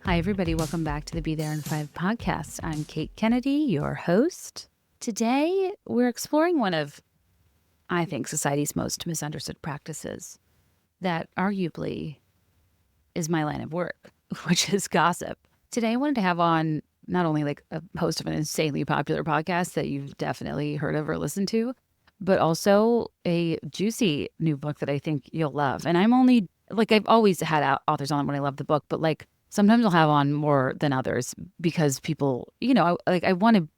Hi, everybody. Welcome back to the Be There in 5 podcast. I'm Kate Kennedy, your host. Today, we're exploring one of, I think, society's most misunderstood practices that arguably is my line of work, which is gossip. Today, I wanted to have on not only like a host of an insanely popular podcast that you've definitely heard of or listened to, but also a juicy new book that I think you'll love. And I'm only, like, I've always had authors on when I love the book, but like, sometimes I'll have on more than others because people, I want to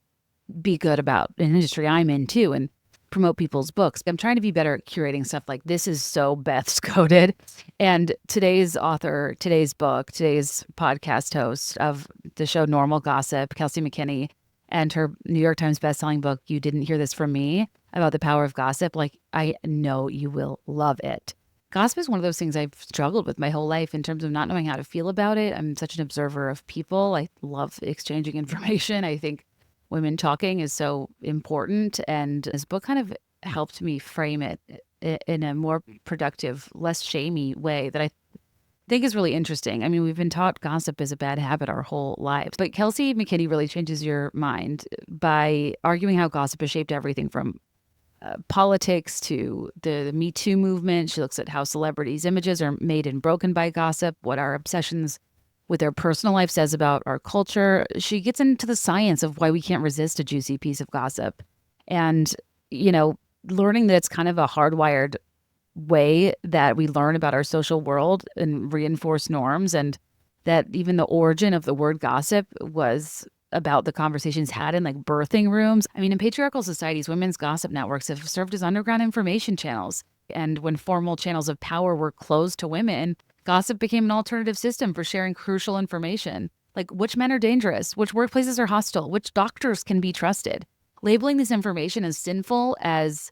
be good about an industry I'm in too and promote people's books. I'm trying to be better at curating stuff. Like, this is so Beth's coded. And today's author, today's book, today's podcast host of the show Normal Gossip, Kelsey McKinney, and her New York Times bestselling book, You Didn't Hear This From Me, about the power of gossip. Like, I know you will love it. Gossip is one of those things I've struggled with my whole life in terms of not knowing how to feel about it. I'm such an observer of people. I love exchanging information. I think women talking is so important. And this book kind of helped me frame it in a more productive, less shamey way that I think is really interesting. I mean, we've been taught gossip is a bad habit our whole lives. But Kelsey McKinney really changes your mind by arguing how gossip has shaped everything from politics to the Me Too movement. She looks at how celebrities' images are made and broken by gossip, what our obsessions with their personal life says about our culture. She gets into the science of why we can't resist a juicy piece of gossip. And, learning that it's kind of a hardwired way that we learn about our social world and reinforce norms, and that even the origin of the word gossip was about the conversations had in like birthing rooms. I mean, in patriarchal societies, women's gossip networks have served as underground information channels. And when formal channels of power were closed to women, gossip became an alternative system for sharing crucial information, like which men are dangerous, which workplaces are hostile, which doctors can be trusted. Labeling this information as sinful, as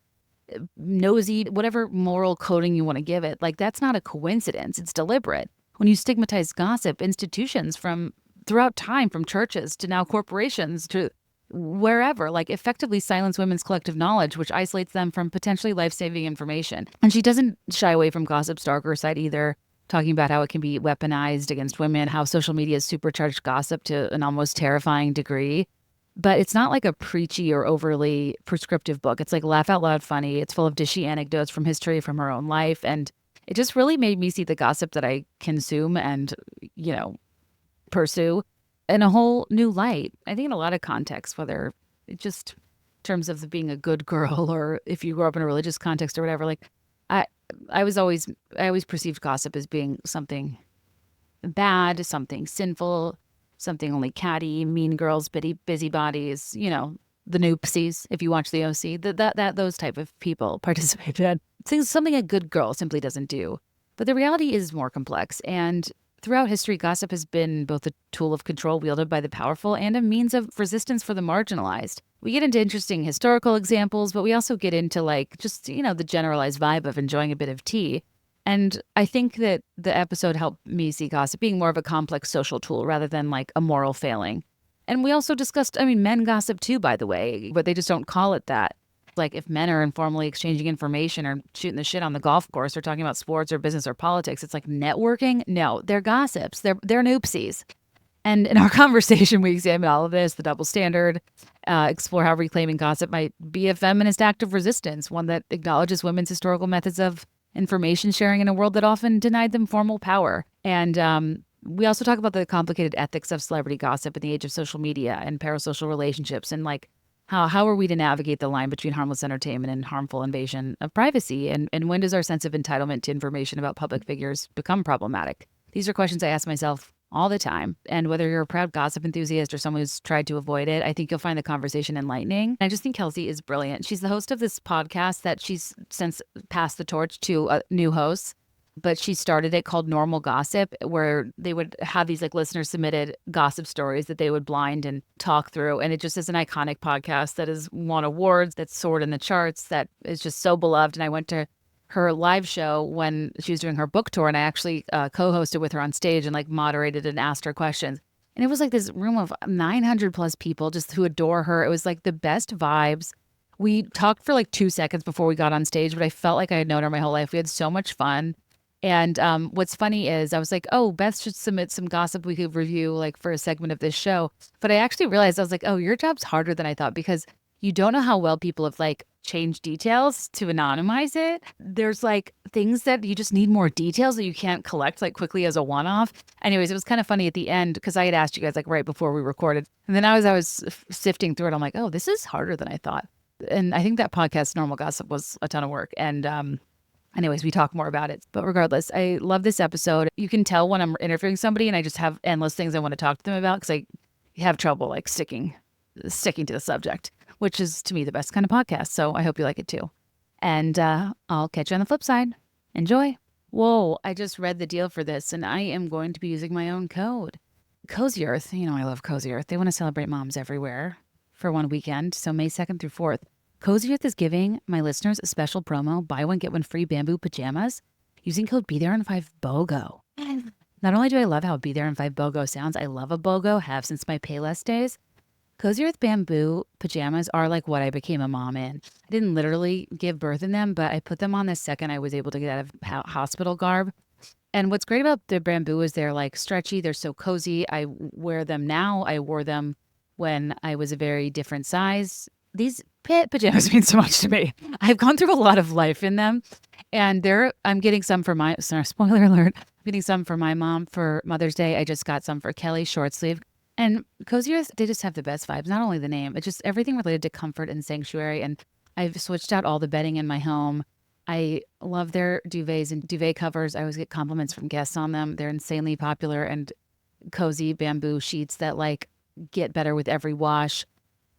nosy, whatever moral coding you want to give it, like, that's not a coincidence. It's deliberate. When you stigmatize gossip, institutions from throughout time, from churches to now corporations to wherever, like, effectively silence women's collective knowledge, which isolates them from potentially life-saving information. And she doesn't shy away from gossip's darker side either, talking about how it can be weaponized against women, how social media has supercharged gossip to an almost terrifying degree. But it's not like a preachy or overly prescriptive book. It's like laugh out loud funny. It's full of dishy anecdotes from history, from her own life. And it just really made me see the gossip that I consume and, pursue in a whole new light. I think in a lot of contexts, whether it just in terms of being a good girl or if you grew up in a religious context or whatever, like I always perceived gossip as being something bad, something sinful, something only catty, mean girls, busybodies, the noopsies. If you watch the OC, that those type of people participate in. It's something a good girl simply doesn't do. But the reality is more complex, and throughout history, gossip has been both a tool of control wielded by the powerful and a means of resistance for the marginalized. We get into interesting historical examples, but we also get into the generalized vibe of enjoying a bit of tea. And I think that the episode helped me see gossip being more of a complex social tool rather than like a moral failing. And we also discussed, men gossip too, by the way, but they just don't call it that. Like, if men are informally exchanging information or shooting the shit on the golf course or talking about sports or business or politics, it's like networking. No, they're gossips. They're noopsies. And in our conversation, we examine all of this, the double standard, explore how reclaiming gossip might be a feminist act of resistance, one that acknowledges women's historical methods of information sharing in a world that often denied them formal power. And we also talk about the complicated ethics of celebrity gossip in the age of social media and parasocial relationships, and like how are we to navigate the line between harmless entertainment and harmful invasion of privacy? And when does our sense of entitlement to information about public figures become problematic? These are questions I ask myself all the time. And whether you're a proud gossip enthusiast or someone who's tried to avoid it, I think you'll find the conversation enlightening. I just think Kelsey is brilliant. She's the host of this podcast that she's since passed the torch to new hosts. But she started it called Normal Gossip, where they would have these like listener submitted gossip stories that they would blind and talk through. And it just is an iconic podcast that has won awards, that's soared in the charts, that is just so beloved. And I went to her live show when she was doing her book tour, and I actually co-hosted with her on stage and like moderated and asked her questions. And it was like this room of 900 plus people just who adore her. It was like the best vibes. We talked for like 2 seconds before we got on stage, but I felt like I had known her my whole life. We had so much fun. And what's funny is I was like, oh, Beth should submit some gossip we could review like for a segment of this show. But I actually realized I was like, oh, your job's harder than I thought because you don't know how well people have like changed details to anonymize it. There's like things that you just need more details that you can't collect like quickly as a one-off. Anyways, it was kind of funny at the end because I had asked you guys like right before we recorded. And then I was sifting through it, I'm like, oh, this is harder than I thought. And I think that podcast, Normal Gossip, was a ton of work. And anyways, we talk more about it. But regardless, I love this episode. You can tell when I'm interviewing somebody and I just have endless things I want to talk to them about because I have trouble like sticking to the subject, which is to me the best kind of podcast. So I hope you like it too. And I'll catch you on the flip side. Enjoy. Whoa, I just read the deal for this and I am going to be using my own code. Cozy Earth, you know I love Cozy Earth. They want to celebrate moms everywhere for one weekend. So May 2nd through 4th. Cozy Earth is giving my listeners a special promo, buy one, get one free bamboo pajamas using code BeThereIn5BOGO. Not only do I love how BeThereIn5BOGO sounds, I love a BOGO, have since my Payless days. Cozy Earth bamboo pajamas are like what I became a mom in. I didn't literally give birth in them, but I put them on the second I was able to get out of hospital garb. And what's great about the bamboo is they're like stretchy. They're so cozy. I wear them now. I wore them when I was a very different size. These pajamas mean so much to me. I've gone through a lot of life in them. And I'm getting some for spoiler alert, I'm getting some for my mom for Mother's Day. I just got some for Kelly, short sleeve. And Cozy Earth, they just have the best vibes. Not only the name, it's just everything related to comfort and sanctuary. And I've switched out all the bedding in my home. I love their duvets and duvet covers. I always get compliments from guests on them. They're insanely popular and cozy bamboo sheets that like get better with every wash.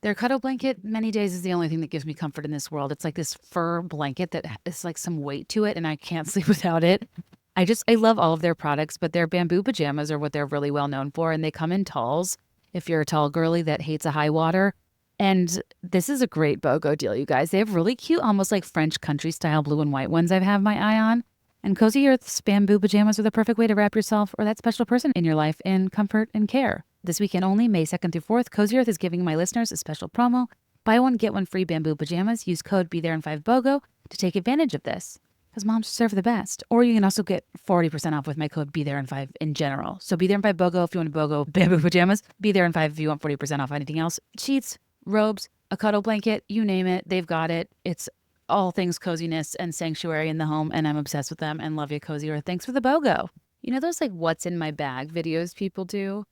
Their cuddle blanket, many days, is the only thing that gives me comfort in this world. It's like this fur blanket that is like some weight to it and I can't sleep without it. I love all of their products, but their bamboo pajamas are what they're really well known for. And they come in talls if you're a tall girly that hates a high water. And this is a great BOGO deal, you guys. They have really cute, almost like French country style blue and white ones I've had my eye on. And Cozy Earth's bamboo pajamas are the perfect way to wrap yourself or that special person in your life in comfort and care. This weekend only, May 2nd through 4th, Cozy Earth is giving my listeners a special promo. Buy one, get one free bamboo pajamas. Use code BeThereIn5BOGO to take advantage of this. Because moms deserve the best. Or you can also get 40% off with my code BeThereIn5 in general. So BeThereIn5BOGO if you want to BOGO bamboo pajamas. BeThereIn5 if you want 40% off anything else. Sheets, robes, a cuddle blanket, you name it, they've got it. It's all things coziness and sanctuary in the home, and I'm obsessed with them and love you, Cozy Earth. Thanks for the BOGO. You know those like what's in my bag videos people do?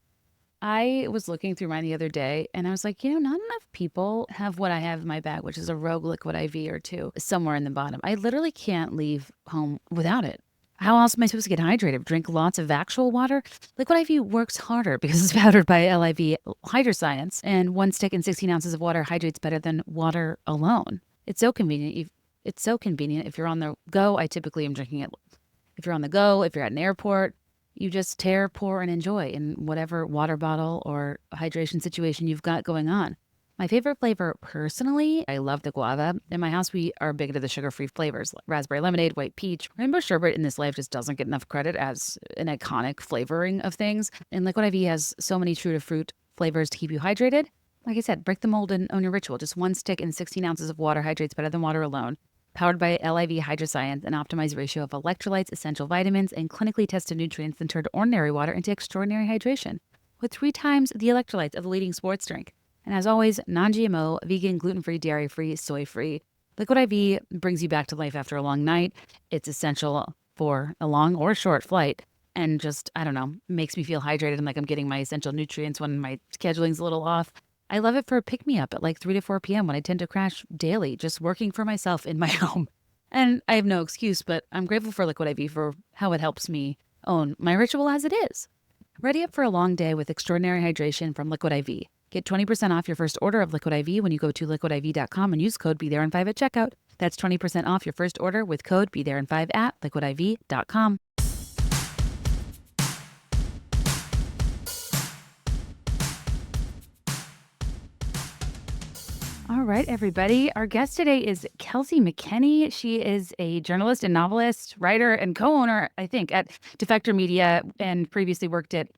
I was looking through mine the other day and I was like, not enough people have what I have in my bag, which is a Rogue Liquid IV or two somewhere in the bottom. I literally can't leave home without it. How else am I supposed to get hydrated? Drink lots of actual water? Liquid IV works harder because it's powdered by LIV Hydroscience, and one stick and 16 ounces of water hydrates better than water alone. It's so convenient. If you're on the go, I typically am drinking it. If you're on the go, if you're at an airport, you just tear, pour, and enjoy in whatever water bottle or hydration situation you've got going on. My favorite flavor, personally, I love the guava. In my house, we are big into the sugar-free flavors, like raspberry lemonade, white peach. Rainbow sherbet in this life just doesn't get enough credit as an iconic flavoring of things. And Liquid IV has so many true-to-fruit flavors to keep you hydrated. Like I said, break the mold and own your ritual. Just one stick and 16 ounces of water hydrates better than water alone. Powered by LIV Hydroscience, an optimized ratio of electrolytes, essential vitamins, and clinically tested nutrients that turn ordinary water into extraordinary hydration, with 3 times the electrolytes of the leading sports drink. And as always, non-GMO, vegan, gluten-free, dairy-free, soy-free. Liquid IV brings you back to life after a long night. It's essential for a long or short flight. And just, I don't know, makes me feel hydrated and like I'm getting my essential nutrients when my scheduling's a little off. I love it for a pick-me-up at like 3 to 4 p.m. when I tend to crash daily, just working for myself in my home. And I have no excuse, but I'm grateful for Liquid IV for how it helps me own my ritual as it is. Ready up for a long day with extraordinary hydration from Liquid IV. Get 20% off your first order of Liquid IV when you go to liquidiv.com and use code BeThereIn5 at checkout. That's 20% off your first order with code BeThereIn5 at liquidiv.com. All right, everybody. Our guest today is Kelsey McKinney. She is a journalist and novelist, writer, and co-owner, I think, at Defector Media, and previously worked at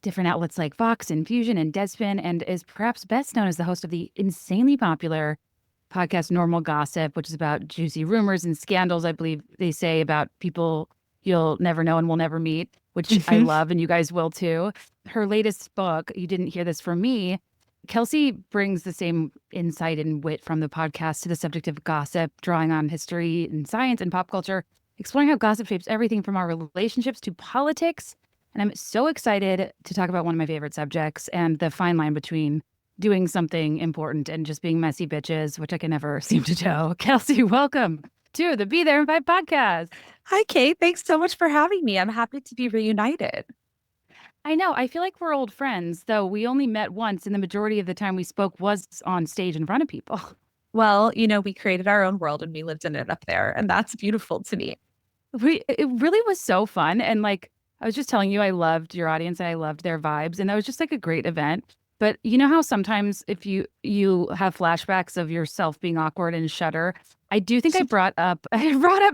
different outlets like Vox and Fusion and Deadspin, and is perhaps best known as the host of the insanely popular podcast Normal Gossip, which is about juicy rumors and scandals, I believe they say, about people you'll never know and will never meet, which I love, and you guys will too. Her latest book, you didn't hear this from me. Kelsey brings the same insight and wit from the podcast to the subject of gossip, drawing on history and science and pop culture, exploring how gossip shapes everything from our relationships to politics. And I'm so excited to talk about one of my favorite subjects and the fine line between doing something important and just being messy bitches, which I can never seem to toe. Kelsey, welcome to the Be There and Five podcast. Hi, Kate. Thanks so much for having me. I'm happy to be reunited. I know. I feel like we're old friends, though we only met once, and the majority of the time we spoke was on stage in front of people. Well, we created our own world and we lived in it up there, and that's beautiful to me. It really was so fun. And like, I was just telling you, I loved your audience and I loved their vibes. And that was just like a great event. But you know how sometimes if you have flashbacks of yourself being awkward and shudder, I do think I brought up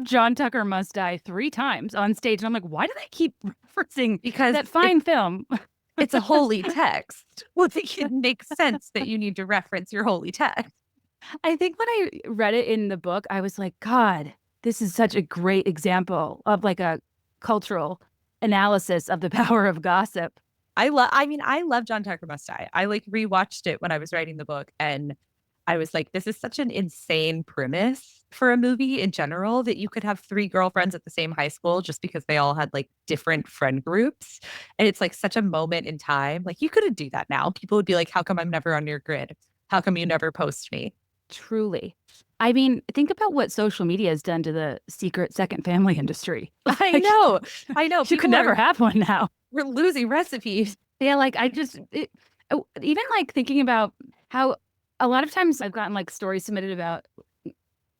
John Tucker Must Die 3 times on stage. And I'm like, why do they keep referencing that fine film? It's a holy text. Well, it makes sense that you need to reference your holy text. I think when I read it in the book, I was like, God, this is such a great example of like a cultural analysis of the power of gossip. I love John Tucker Must Die. I like rewatched it when I was writing the book, and I was like, this is such an insane premise for a movie in general, that you could have 3 girlfriends at the same high school just because they all had like different friend groups. And it's like such a moment in time. Like, you couldn't do that now. People would be like, how come I'm never on your grid? How come you never post me? Truly. I mean, think about what social media has done to the secret second family industry. I know. You could never have one now. We're losing recipes. Yeah, like even like thinking about how a lot of times I've gotten like stories submitted about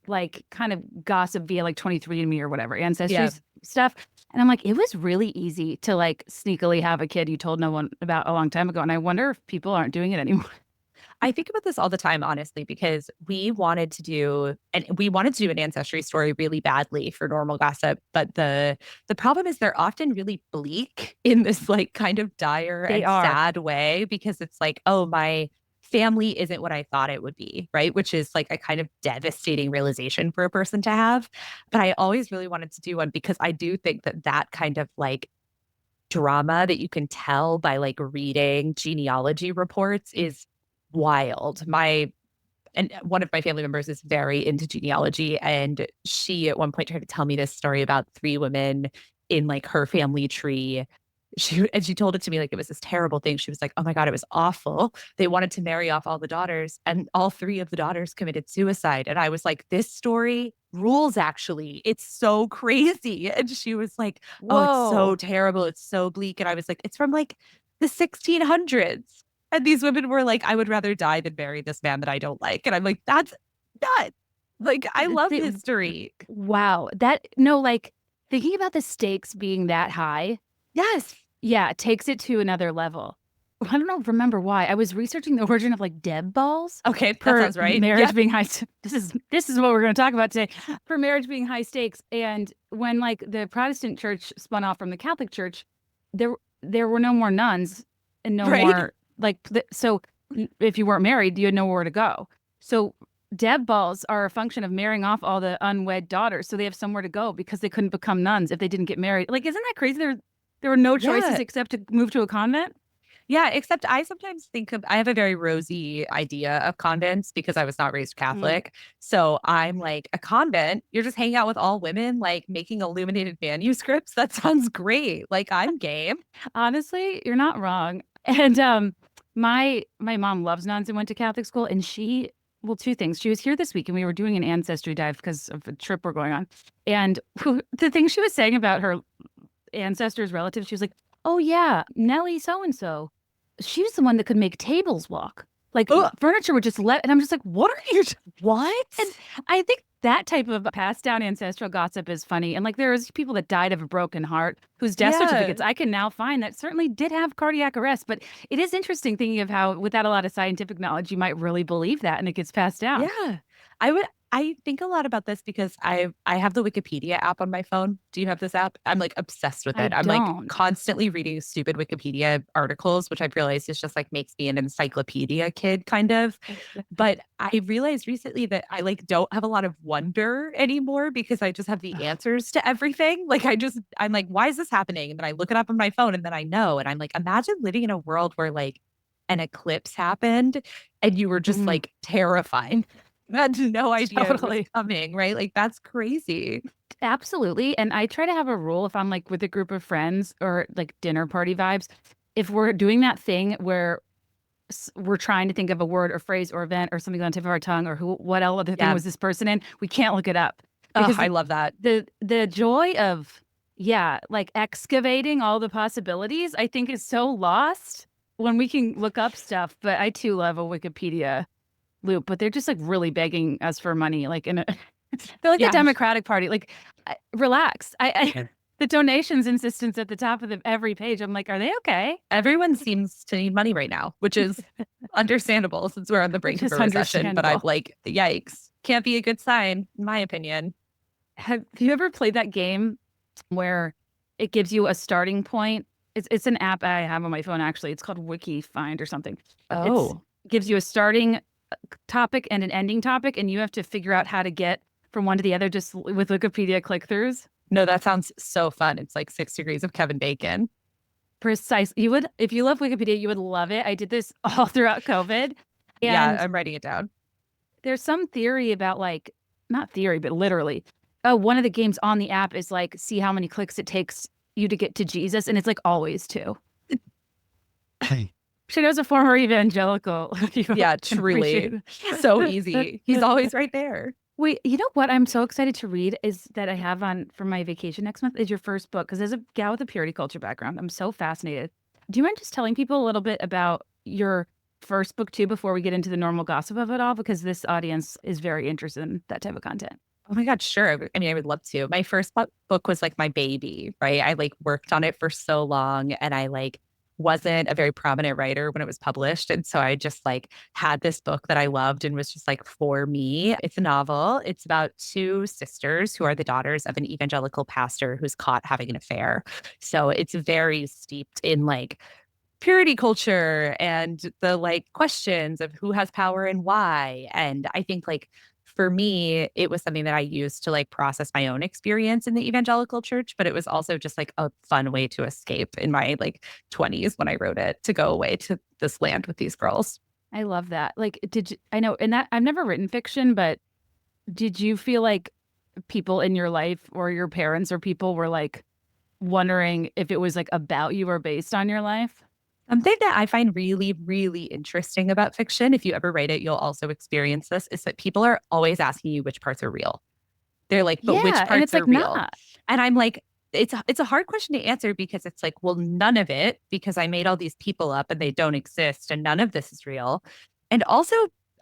like kind of gossip via like 23andMe or whatever, ancestry stuff. And I'm like, it was really easy to like sneakily have a kid you told no one about a long time ago. And I wonder if people aren't doing it anymore. I think about this all the time, honestly, because we wanted to do an ancestry story really badly for normal gossip. But the problem is they're often really bleak in this like kind of dire sad way, because it's like, oh, my family isn't what I thought it would be, right? Which is like a kind of devastating realization for a person to have. But I always really wanted to do one because I do think that kind of like drama that you can tell by like reading genealogy reports is wild. And one of my family members is very into genealogy, and she at one point tried to tell me this story about 3 women in like her family tree. She told it to me like it was this terrible thing. She was like, oh my God, it was awful. They wanted to marry off all the daughters, and all 3 of the daughters committed suicide. And I was like, this story rules, actually. It's so crazy. And she was like, oh, it's so terrible. It's so bleak. And I was like, it's from like the 1600s. And these women were like, I would rather die than marry this man that I don't like. And I'm like, that's nuts. Like, I love history. Wow. Like thinking about the stakes being that high. Yes. Yeah, it takes it to another level. I don't remember why. I was researching the origin of like Deb balls. Okay, that sounds right. Marriage being high. This is what we're going to talk about today. For marriage being high stakes. And when like the Protestant church spun off from the Catholic church, there were no more nuns and no more like, so if you weren't married, you had nowhere to go. So Deb balls are a function of marrying off all the unwed daughters. So they have somewhere to go because they couldn't become nuns if they didn't get married. Like, isn't that crazy? There were no choices except to move to a convent. Yeah, except I sometimes I have a very rosy idea of convents because I was not raised Catholic. So I'm like, a convent, you're just hanging out with all women, like making illuminated manuscripts. That sounds great. Like, I'm game. Honestly, you're not wrong. And my mom loves nuns and went to Catholic school. And well, 2 things. She was here this week and we were doing an ancestry dive because of a trip we're going on. And the thing she was saying about her ancestors, relatives, she was like, oh yeah, Nellie so-and-so, she was the one that could make tables walk. Like, furniture would just and I'm just like, what are you, what? And I think that type of passed down ancestral gossip is funny. And like, there's people that died of a broken heart whose death certificates I can now find that certainly did have cardiac arrest. But it is interesting thinking of how, without a lot of scientific knowledge, you might really believe that and it gets passed down. Yeah. I think a lot about this because I have the Wikipedia app on my phone. Do you have this app? I'm like obsessed with I it. I'm like don't. constantly reading stupid Wikipedia articles, which I've realized is just like makes me an encyclopedia kid kind of. But I realized recently that I like don't have a lot of wonder anymore because I just have the answers to everything. Like I'm like, why is this happening? And then I look it up on my phone and then I know. And I'm like, imagine living in a world where like an eclipse happened and you were just Mhm. like terrified. You had no idea it was Totally. coming, right? Like that's crazy. Absolutely. And I try to have a rule if I'm like with a group of friends or like dinner party vibes. If we're doing that thing where we're trying to think of a word or phrase or event or something on the tip of our tongue or what other thing Yeah. was this person in, we can't look it up Oh, because I love that. the joy of like excavating all the possibilities, I think is so lost when we can look up stuff. But I too love a Wikipedia loop, but they're just like really begging us for money, like in a they're like the Yeah. Democratic Party. Like, relax. The donations insistence at the top of every page. I'm like, are they okay? Everyone seems to need money right now, which is understandable since we're on the brink Which of is a recession. But I'm understandable. like, yikes. Can't be a good sign, in my opinion. Have you ever played that game where it gives you a starting point? It's an app I have on my phone actually. It's called Wiki Find or something. It's Oh, gives you a starting topic and an ending topic, and you have to figure out how to get from one to the other just with Wikipedia click-throughs. no, that sounds so fun. It's like 6 degrees of Kevin Bacon. Precise. You would, if you love Wikipedia, you would love it. I did this all throughout COVID. Yeah, And I'm writing it down. there's some theory about like, not theory, but literally, one of the games on the app is like, see how many clicks it takes you to get to Jesus. And it's like always two. She knows a former evangelical. You Yeah, can appreciate truly. So it. easy. He's always right there. Wait, you know what I'm so excited to read is that I have on for my vacation next month is your first book. Because as a gal with a purity culture background, I'm so fascinated. Do you mind just telling people a little bit about your first book too before we get into the normal gossip of it all? Because this audience is very interested in that type of content. Oh my God, sure. I mean, I would love to. My first book was like my baby, right? I like worked on it for so long and I like wasn't a very prominent writer when it was published. And so I just like had this book that I loved and was just like for me. It's a novel. It's about two sisters who are the daughters of an evangelical pastor who's caught having an affair. So it's very steeped in like purity culture and the like questions of who has power and why. And I think like for me, it was something that I used to like process my own experience in the evangelical church, but it was also just like a fun way to escape in my like 20s when I wrote it to go away to this land with these girls. I love that. Like, I know, and that I've never written fiction, but did you feel like people in your life or your parents or people were like wondering if it was like about you or based on your life? Something that I find really, really interesting about fiction, if you ever write it, you'll also experience this, is that people are always asking you which parts are real. They're like, but which Yeah, and parts it's are like real? not. And I'm like, it's a hard question to answer because it's like, well, none of it, because I made all these people up and they don't exist, and none of this is real. And also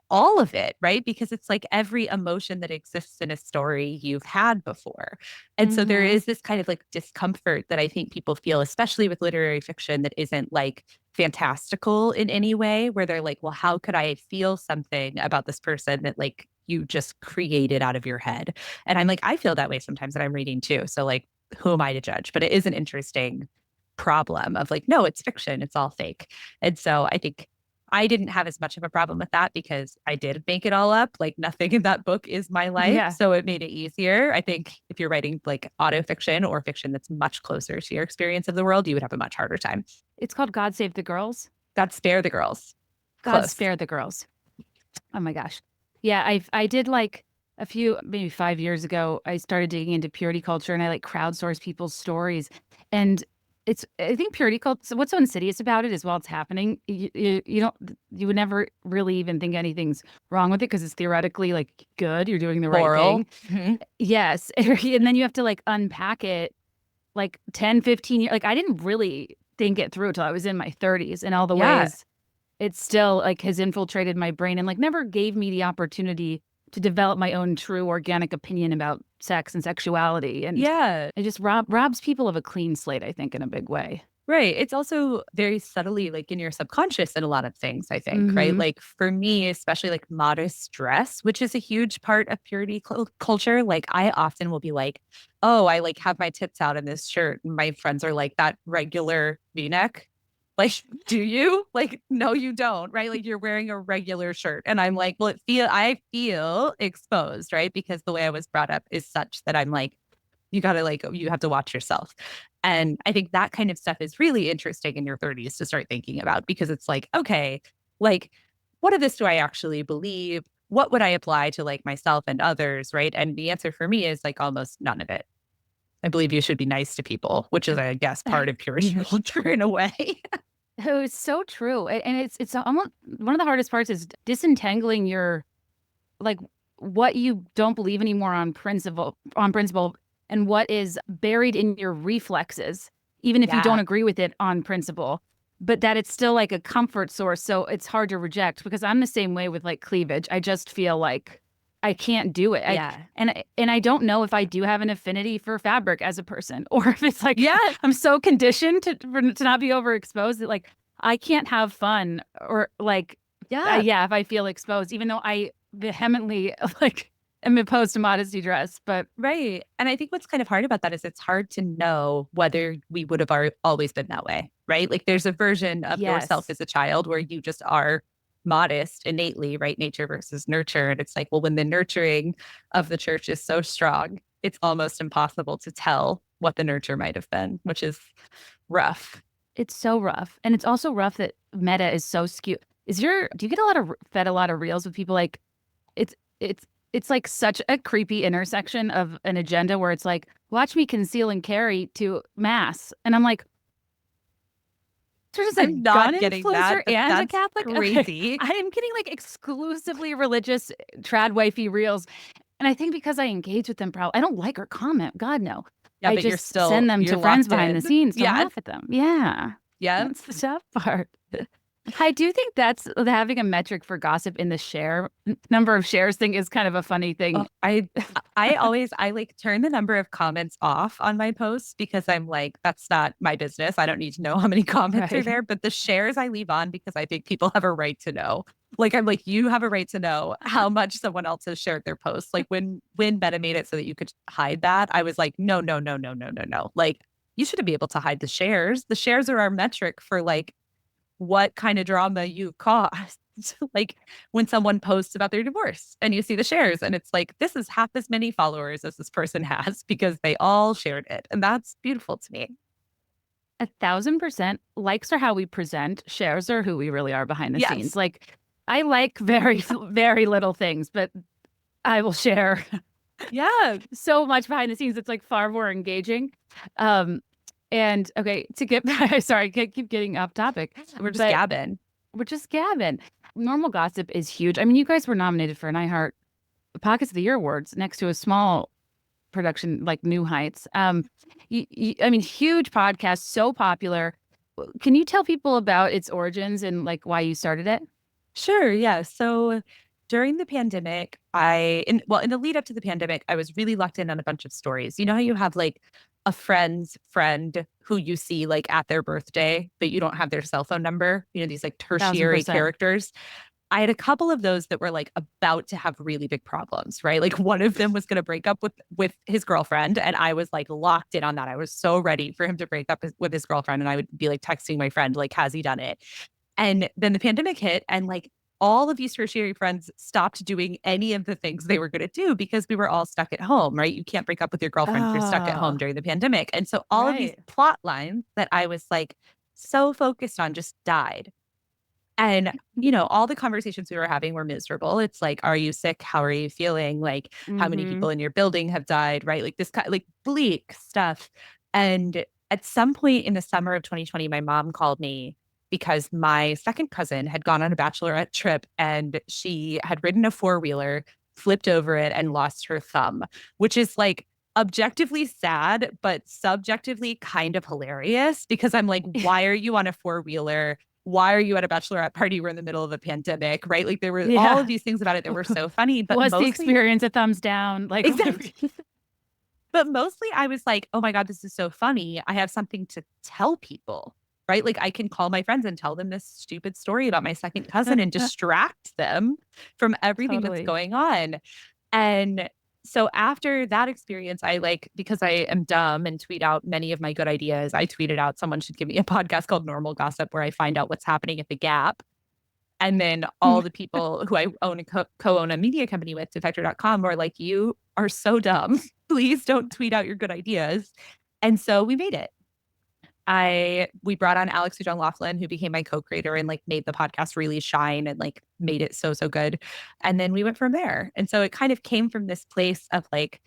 all of it, right? Because it's like every emotion that exists in a story you've had before. And so there Hmm. is this kind of like discomfort that I think people feel, especially with literary fiction that isn't like fantastical in any way, where they're like, well, how could I feel something about this person that like you just created out of your head? And I'm like, I feel that way sometimes that I'm reading too. So like, who am I to judge? But it is an interesting problem of like, no, it's fiction, it's all fake. And so I think I didn't have as much of a problem with that because I did make it all up. Like nothing in that book is my life. Yeah, So it made it easier. I think if you're writing like autofiction or fiction that's much closer to your experience of the world, you would have a much harder time. it's called God Save the Girls. God spare the girls. God Close. spare the girls. Oh my gosh. Yeah, I did like a few maybe 5 years ago. I started digging into purity culture and I like crowdsource people's stories, and I think purity culture. So what's so insidious about it is while it's happening, you don't you would never really even think anything's wrong with it because it's theoretically like good. You're doing the right Moral. thing. Mhm. Yes, and then you have to like unpack it like 10, 15 years. Like I didn't really think it through till I was in my 30s and all the Yeah. ways it still like has infiltrated my brain and like never gave me the opportunity to develop my own true organic opinion about sex and sexuality. And Yeah. it just robs people of a clean slate, I think, in a big way. Right. It's also very subtly like in your subconscious in a lot of things, I think, right? Mm-hmm. Like for me, especially like modest dress, which is a huge part of purity culture. Like I often will be like, oh, I like have my tits out in this shirt. And my friends are like, that regular V-neck. Like, do you? Like, no, you don't, right? Like you're wearing a regular shirt. And I'm like, well, I feel exposed, right? Because the way I was brought up is such that I'm like, you gotta like, you have to watch yourself. And I think that kind of stuff is really interesting in your 30s to start thinking about because it's like, okay, like, what of this do I actually believe? What would I apply to like myself and others? Right. And the answer for me is like almost none of it. I believe you should be nice to people, which is, I guess, part of purity culture in a way. Oh, it's so true. And it's almost one of the hardest parts is disentangling your like what you don't believe anymore on principle and what is buried in your reflexes, even if you don't Yeah. agree with it on principle, but that it's still like a comfort source. So it's hard to reject because I'm the same way with like cleavage. I just feel like I can't do it. Yeah. And I don't know if I do have an affinity for fabric as a person or if it's like Yeah. I'm so conditioned to not be overexposed that like I can't have fun or like Yeah. yeah, if I feel exposed, even though I vehemently like am opposed to modesty dress, but Right. And I think what's kind of hard about that is it's hard to know whether we would have always been that way, right? Like there's a version of yourself yes, as a child where you just are modest innately, right? Nature versus nurture. And it's like, well, when the nurturing of the church is so strong, it's almost impossible to tell what the nurture might have been, which is rough. it's so rough. And it's also rough that meta is so skewed. Do you get fed a lot of reels with people like it's it's it's like such a creepy intersection of an agenda where it's like, watch me conceal and carry to mass. And I'm like, there's just a I'm gun not getting that, influencer but and a that's Catholic. Okay. crazy. I am getting like exclusively religious trad wifey reels. And I think because I engage with them, I don't like or comment. God, no. Yeah, I but just send them you're to friends locked behind the in. scenes to Yeah. laugh at them. Yeah. Yeah. That's the tough part. I do think that's having a metric for gossip in the number of shares thing is kind of a funny Oh, thing. I like turn the number of comments off on my posts because I'm like, that's not my business. I don't need to know how many comments are Right. there. But the shares I leave on because I think people have a right to know. Like I'm like, you have a right to know how much someone else has shared their posts. Like when Meta made it so that you could hide that, I was like, no, no, no, no, no, no, no. Like you shouldn't be able to hide the shares. The shares are our metric for like what kind of drama you caused. Like when someone posts about their divorce and you see the shares and it's like, this is half as many followers as this person has because they all shared it. And that's beautiful to me. 1,000%. Likes are how we present. Shares are who we really are behind the scenes. Yes. Like I like very, very little things, but I will share Yeah. so much behind the scenes. It's like far more engaging. Um, and okay, to get sorry, I keep getting off topic, We're just but gabbing. we're just gabbing. Normal gossip is huge. I mean, you guys were nominated for an iHeart Pockets of the Year awards next to a small production like New Heights. I mean, huge podcast, so popular. Can you tell people about its origins and like why you started it? Sure. Yeah. So during the pandemic, in the lead up to the pandemic, I was really locked in on a bunch of stories. You know how you have like a friend's friend who you see like at their birthday, but you don't have their cell phone number, you know, these like Thousand tertiary percent. characters. I had a couple of those that were like about to have really big problems, right? Like one of them was going to break up with his girlfriend, and I was like locked in on that. I was so ready for him to break up with his girlfriend, and I would be like texting my friend, like, has he done it? And then the pandemic hit, and like all of these tertiary friends stopped doing any of the things they were going to do because we were all stuck at home, right? You can't break up with your girlfriend if you're stuck at home Oh, during the pandemic. And so all of these right. plot lines that I was like so focused on just died. And, you know, all the conversations we were having were miserable. It's like, are you sick? How are you feeling? Like, how many Mm-hmm. people in your building have died? Right. Like this kind like bleak stuff. And at some point in the summer of 2020, my mom called me because my second cousin had gone on a bachelorette trip and she had ridden a four-wheeler, flipped over it, and lost her thumb, which is like objectively sad, but subjectively kind of hilarious because I'm like, why are you on a four-wheeler? Why are you at a bachelorette party? We're in the middle of a pandemic, right? Like there were all of Yeah. these things about it that were so funny, but Was the mostly experience a thumbs down? Like, exactly. But mostly I was like, oh my God, this is so funny. I have something to tell people, right? Like I can call my friends and tell them this stupid story about my second cousin and distract them from everything that's Totally. going on. And so after that experience, I like, because I am dumb and tweet out many of my good ideas, I tweeted out someone should give me a podcast called Normal Gossip where I find out what's happening at the Gap. And then all the people who I own and co-own a media company with, Defector.com, were like, you are so dumb. Please don't tweet out your good ideas. And so we made it. We brought on Alex John Laughlin, who became my co-creator and like made the podcast really shine and like made it so good. And then we went from there. And so it kind of came from this place of like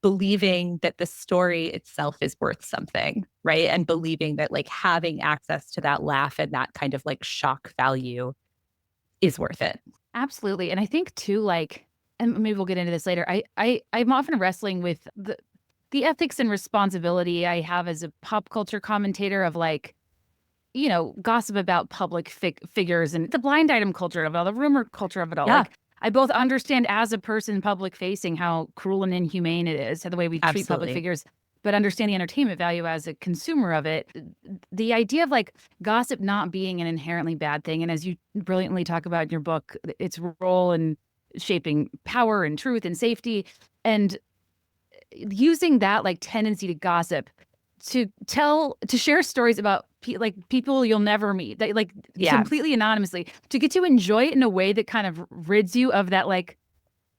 believing that the story itself is worth something, right? And believing that like having access to that laugh and that kind of like shock value is worth it. Absolutely. And I think too, like, and maybe we'll get into this later. I'm often wrestling with the ethics and responsibility I have as a pop culture commentator of like, you know, gossip about public figures and the blind item culture of it all, the rumor culture of it all. Yeah, Like, I both understand as a person public facing how cruel and inhumane it is, the way we treat public absolutely. figures, but understand the entertainment value as a consumer of it. The idea of like gossip not being an inherently bad thing, and as you brilliantly talk about in your book, its role in shaping power and truth and safety, and using that like tendency to gossip to share stories about like people you'll never meet, that like Yeah. completely anonymously, to get to enjoy it in a way that kind of rids you of that like,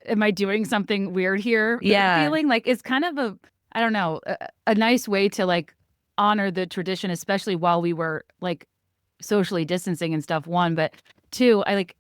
am I doing something weird here Yeah. feeling. Like it's kind of a, I don't know, a nice way to like honor the tradition, especially while we were like socially distancing and stuff, one, but two, I like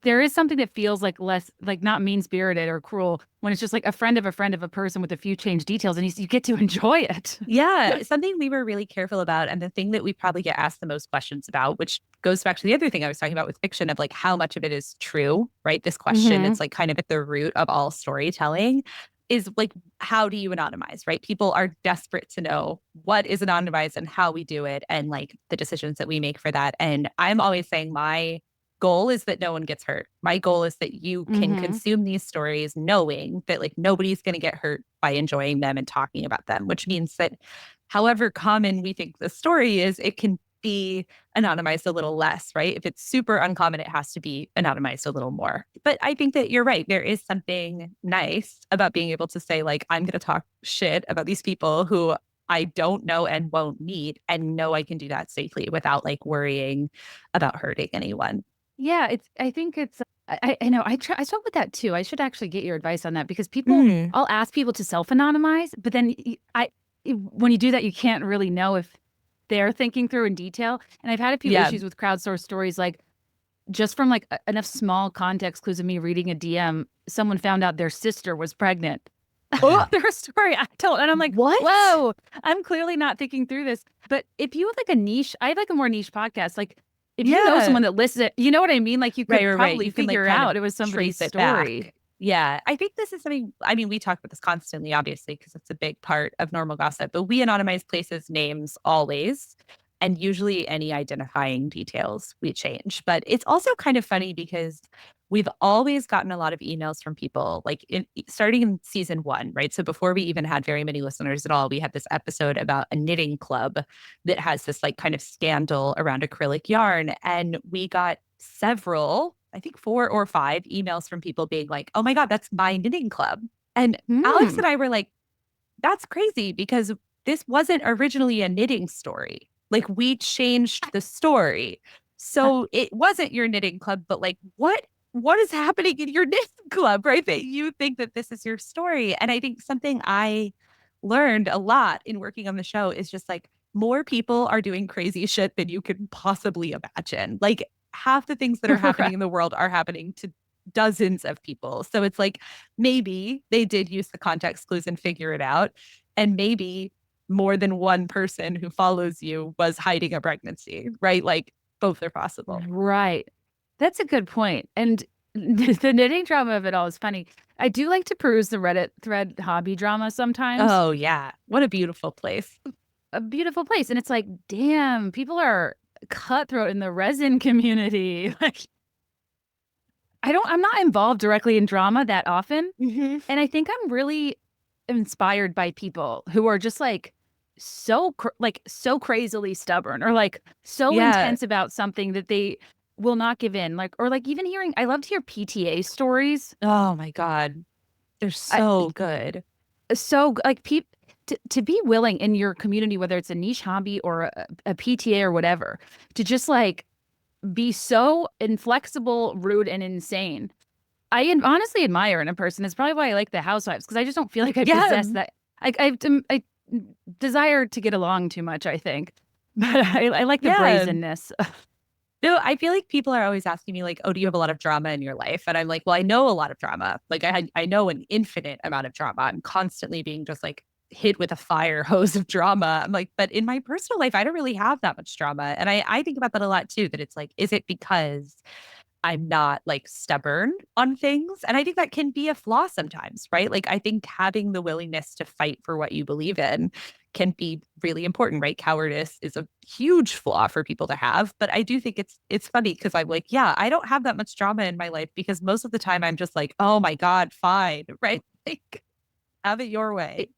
there is something that feels like less like not mean spirited or cruel when it's just like a friend of a friend of a person with a few changed details, and you get to enjoy it. Yeah. Something we were really careful about, and the thing that we probably get asked the most questions about, which goes back to the other thing I was talking about with fiction of like how much of it is true, right? This question, Mm-hmm. it's like kind of at the root of all storytelling, is like, how do you anonymize, right? People are desperate to know what is anonymized and how we do it and like the decisions that we make for that. And I'm always saying my goal is that no one gets hurt. My goal is that you can Mm-hmm. consume these stories knowing that like nobody's going to get hurt by enjoying them and talking about them, which means that however common we think the story is, it can be anonymized a little less, right? If it's super uncommon, it has to be anonymized a little more. But I think that you're right. There is something nice about being able to say, like, I'm going to talk shit about these people who I don't know and won't meet, and know I can do that safely without like worrying about hurting anyone. Yeah, I think it's I know I struggle with that too. I should actually get your advice on that because people, Mm, I'll ask people to self-anonymize, but then when you do that, you can't really know if they're thinking through in detail. And I've had a few yeah. issues with crowdsourced stories, like just from like enough small context clues of me reading a DM, someone found out their sister was pregnant. Oh, their story I told, and I'm like, What? whoa, I'm clearly not thinking through this. But if you have like a niche, I have like a more niche podcast. Like if you know Yeah. someone that listens, you know what I mean? Like you Right, could right, right. probably You can like figure kind of out it was somebody's trace it story. back. Yeah. I think this is something, I mean, we talk about this constantly, obviously, because it's a big part of normal gossip, but we anonymize places' names always. And usually any identifying details we change. But it's also kind of funny because we've always gotten a lot of emails from people like starting in season 1, right? So before we even had very many listeners at all, we had this episode about a knitting club that has this like kind of scandal around acrylic yarn. And we got several, I think 4 or 5 emails from people being like, oh my God, that's my knitting club. And Alex Hmm. and I were like, that's crazy because this wasn't originally a knitting story. Like we changed the story. So it wasn't your knitting club, but like what is happening in your knitting club, right? That you think that this is your story. And I think something I learned a lot in working on the show is just like more people are doing crazy shit than you can possibly imagine. Like half the things that are happening Right. in the world are happening to dozens of people. So it's like maybe they did use the context clues and figure it out. And maybe more than one person who follows you was hiding a pregnancy, right? Like both are possible. Right. That's a good point. And the knitting drama of it all is funny. I do like to peruse the Reddit thread hobby drama sometimes. Oh, yeah. What a beautiful place. A beautiful place. And it's like, damn, people are cutthroat in the resin community. Like, I'm not involved directly in drama that often. Hmm. And I think I'm really inspired by people who are just like so crazily stubborn or like so Yeah. intense about something that they will not give in. Like, or like even hearing, I love to hear PTA stories. Oh my God. They're I, so good. so like to be willing in your community, whether it's a niche hobby or a PTA or whatever, to just like be so inflexible, rude, and insane. Honestly admire in a person. It's probably why I like the Housewives, because I just don't feel like I Yeah. possess that. I desire to get along too much, I think, but I like the Yeah. brazenness. No, I feel like people are always asking me, like, oh, do you have a lot of drama in your life? And I'm like, well, I know a lot of drama. Like, I know an infinite amount of drama. I'm constantly being just like hit with a fire hose of drama. I'm like, but in my personal life, I don't really have that much drama. And I think about that a lot too, that it's like, is it because I'm not like stubborn on things? And I think that can be a flaw sometimes, right? Like, I think having the willingness to fight for what you believe in can be really important, right? Cowardice is a huge flaw for people to have, but I do think it's funny because I'm like, yeah, I don't have that much drama in my life because most of the time I'm just like, oh my God, fine, right? Like, have it your way.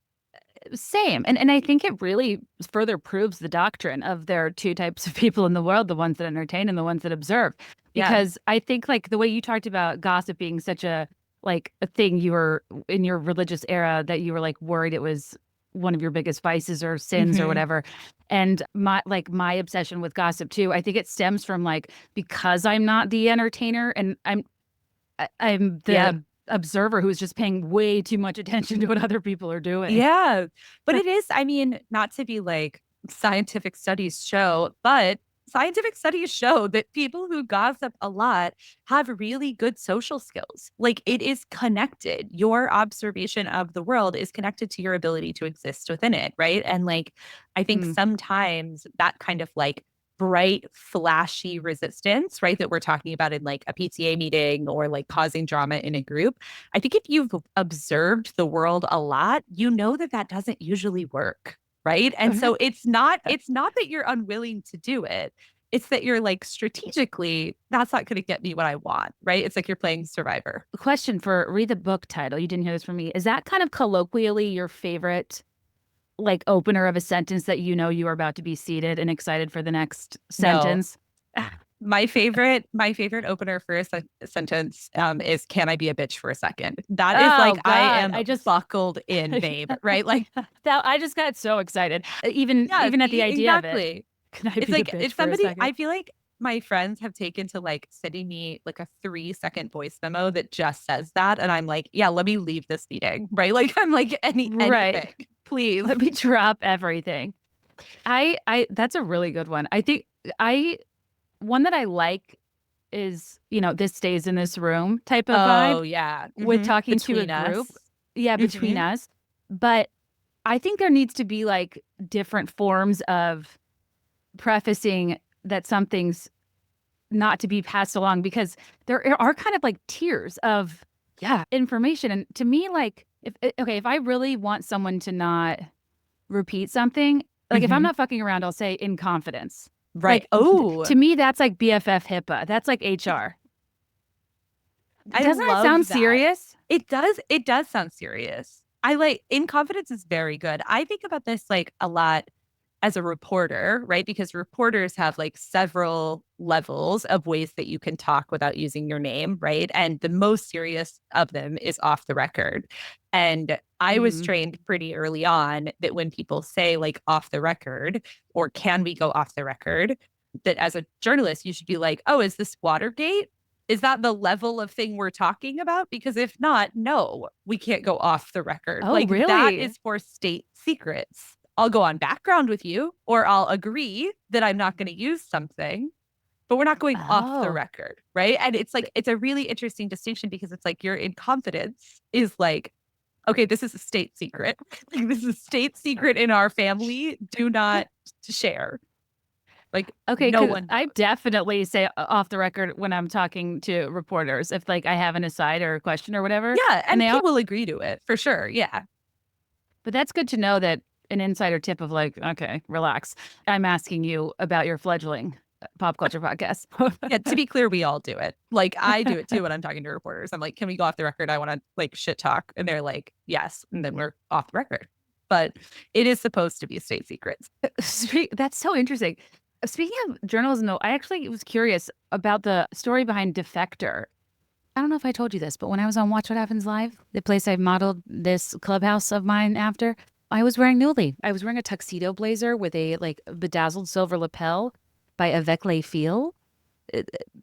Same. And I think it really further proves the doctrine of there are two types of people in the world, the ones that entertain and the ones that observe. Yeah. Because I think like the way you talked about gossip being such a like a thing you were in your religious era that you were like worried it was one of your biggest vices or sins or Hmm. whatever. And my obsession with gossip too, I think it stems from like because I'm not the entertainer and I'm Yeah. the observer who's just paying way too much attention to what other people are doing. Yeah. But it is, I mean, not to be like scientific studies show, but scientific studies show that people who gossip a lot have really good social skills. Like it is connected. Your observation of the world is connected to your ability to exist within it. Right. And like, I think Mm. sometimes that kind of like bright, flashy resistance, right, that we're talking about in like a PTA meeting or like causing drama in a group. I think if you've observed the world a lot, you know that that doesn't usually work, right? And so it's not that you're unwilling to do it. It's that you're like strategically, that's not going to get me what I want, right? It's like you're playing survivor. Question for read the book title. You didn't hear this from me. Is that kind of colloquially your favorite like opener of a sentence that you know you are about to be seated and excited for the next No. sentence? My favorite opener for a sentence is "Can I be a bitch for a second?" That is Oh like I God. am I just buckled in, babe. Right? Like, that I just got so excited. Even yeah, even at the see, idea of it. exactly. Can I It's be a like bitch if for a somebody, second? I feel like my friends have taken to like sending me like a 3-second voice memo that just says that. And I'm like, yeah, let me leave this meeting. Right. Like I'm like Right. anything, please. Let me drop everything. I that's a really good one. I think I one that I like is, this stays in this room type of vibe Oh yeah. with talking to a Between group. us. Yeah, between Hmm. us. But I think there needs to be like different forms of prefacing that something's not to be passed along because there are kind of like tiers of information. And to me, like if I really want someone to not repeat something, like if I'm Hmm. not fucking around, I'll say in confidence. Right. Like Oh, to me, that's like BFF HIPAA. That's like HR. I Doesn't that sound love that. serious? It does sound serious. I like in confidence is very good. I think about this like a lot as a reporter, right? Because reporters have like several levels of ways that you can talk without using your name, right? And the most serious of them is off the record. And I was Mm. trained pretty early on that when people say like off the record or can we go off the record, that as a journalist, you should be like, oh, is this Watergate? Is that the level of thing we're talking about? Because if not, no, we can't go off the record. Oh, Like that really? is for state secrets. I'll go on background with you, or I'll agree that I'm not going to use something, but we're not going off the Oh, record. Right. And it's like, it's a really interesting distinction because it's like you're in confidence is like, okay, this is a state secret. Like, this is a state secret in our family. Do not share. Like, okay. no Because one I knows. definitely say off the record when I'm talking to reporters, if like I have an aside or a question or whatever, Yeah. and And people agree to it for sure. Yeah. but that's good to know that an insider tip of like, okay, relax. I'm asking you about your fledgling. pop culture podcast. Yeah, to be clear, we all do it. Like, I do it too when I'm talking to reporters. I'm like, can we go off the record? I want to like shit talk. And they're like, yes. And then we're off the record. But it is supposed to be a state secret. That's so interesting. Speaking of journalism, though, I actually was curious about the story behind Defector. I don't know if I told you this, but when I was on Watch What Happens Live, the place I modeled this clubhouse of mine after, I was wearing Nuuly. I was wearing a tuxedo blazer with a like bedazzled silver lapel by Avec les Filles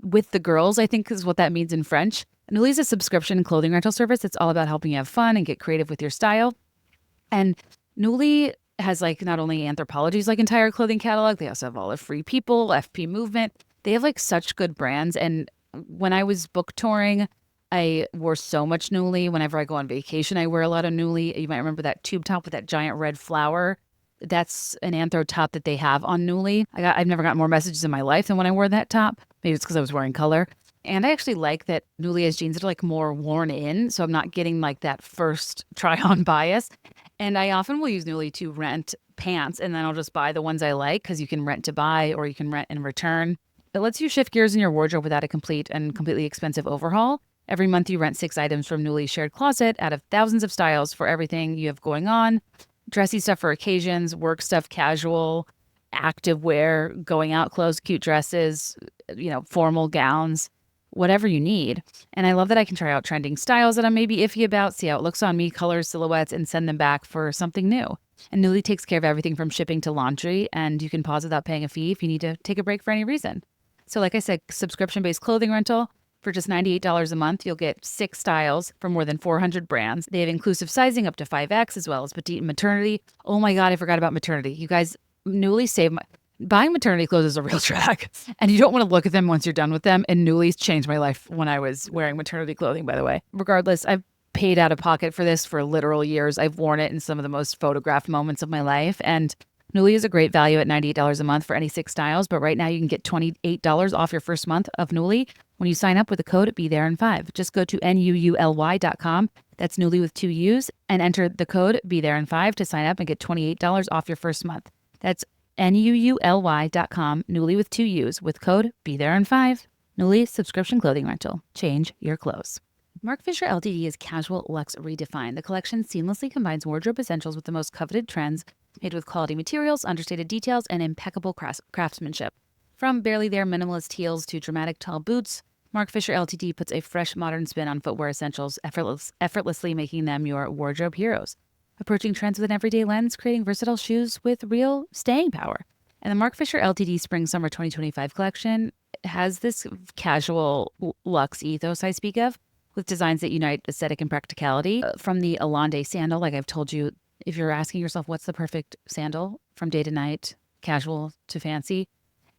with the girls, I think is what that means in French. Nuuly is a subscription clothing rental service. It's all about helping you have fun and get creative with your style. And Nuuly has like not only Anthropologie's like entire clothing catalog, they also have all of Free People, FP Movement. They have like such good brands. And when I was book touring, I wore so much Nuuly. Whenever I go on vacation, I wear a lot of Nuuly. You might remember that tube top with that giant red flower. That's an anthro top that they have on Nuuly. I've never gotten more messages in my life than when I wore that top. Maybe it's because I was wearing color. And I actually like that Nuuly has jeans that are like more worn in, so I'm not getting like that first try on bias. And I often will use Nuuly to rent pants, and then I'll just buy the ones I like because you can rent to buy or you can rent and return. It lets you shift gears in your wardrobe without a complete and completely expensive overhaul. Every month you rent 6 items from Nuuly's shared closet out of thousands of styles for everything you have going on. Dressy stuff for occasions, work stuff, casual, active wear, going out clothes, cute dresses, formal gowns, whatever you need. And I love that I can try out trending styles that I'm maybe iffy about, see how it looks on me, colors, silhouettes, and send them back for something new. And Nuuly takes care of everything from shipping to laundry, and you can pause without paying a fee if you need to take a break for any reason. So like I said, subscription-based clothing rental. For just $98 a month, you'll get 6 styles from more than 400 brands. They have inclusive sizing up to 5X, as well as petite and maternity. Oh my God, I forgot about maternity. You guys, Nuuly saved my... Buying maternity clothes is a real track, and you don't want to look at them once you're done with them. And Nuuly's changed my life when I was wearing maternity clothing, by the way. Regardless, I've paid out of pocket for this for literal years. I've worn it in some of the most photographed moments of my life, and Nuuly is a great value at $98 a month for any 6 styles, but right now you can get $28 off your first month of Nuuly when you sign up with the code BETHEREINFIVE. Just go to NUULY.com, that's Nuuly with 2 U's, and enter the code BETHEREINFIVE to sign up and get $28 off your first month. That's NUULY.com, Nuuly with 2 U's, with code BETHEREINFIVE. Nuuly subscription clothing rental. Change your clothes. Mark Fisher Ltd is casual luxe redefined. The collection seamlessly combines wardrobe essentials with the most coveted trends, made with quality materials, understated details, and impeccable craftsmanship. From barely there minimalist heels to dramatic tall boots, Mark Fisher Ltd puts a fresh modern spin on footwear essentials, effortlessly making them your wardrobe heroes. Approaching trends with an everyday lens, creating versatile shoes with real staying power. And the Mark Fisher Ltd Spring Summer 2025 collection has this casual luxe ethos I speak of, with designs that unite aesthetic and practicality. From the Alande sandal, like I've told you, if you're asking yourself what's the perfect sandal from day to night, casual to fancy,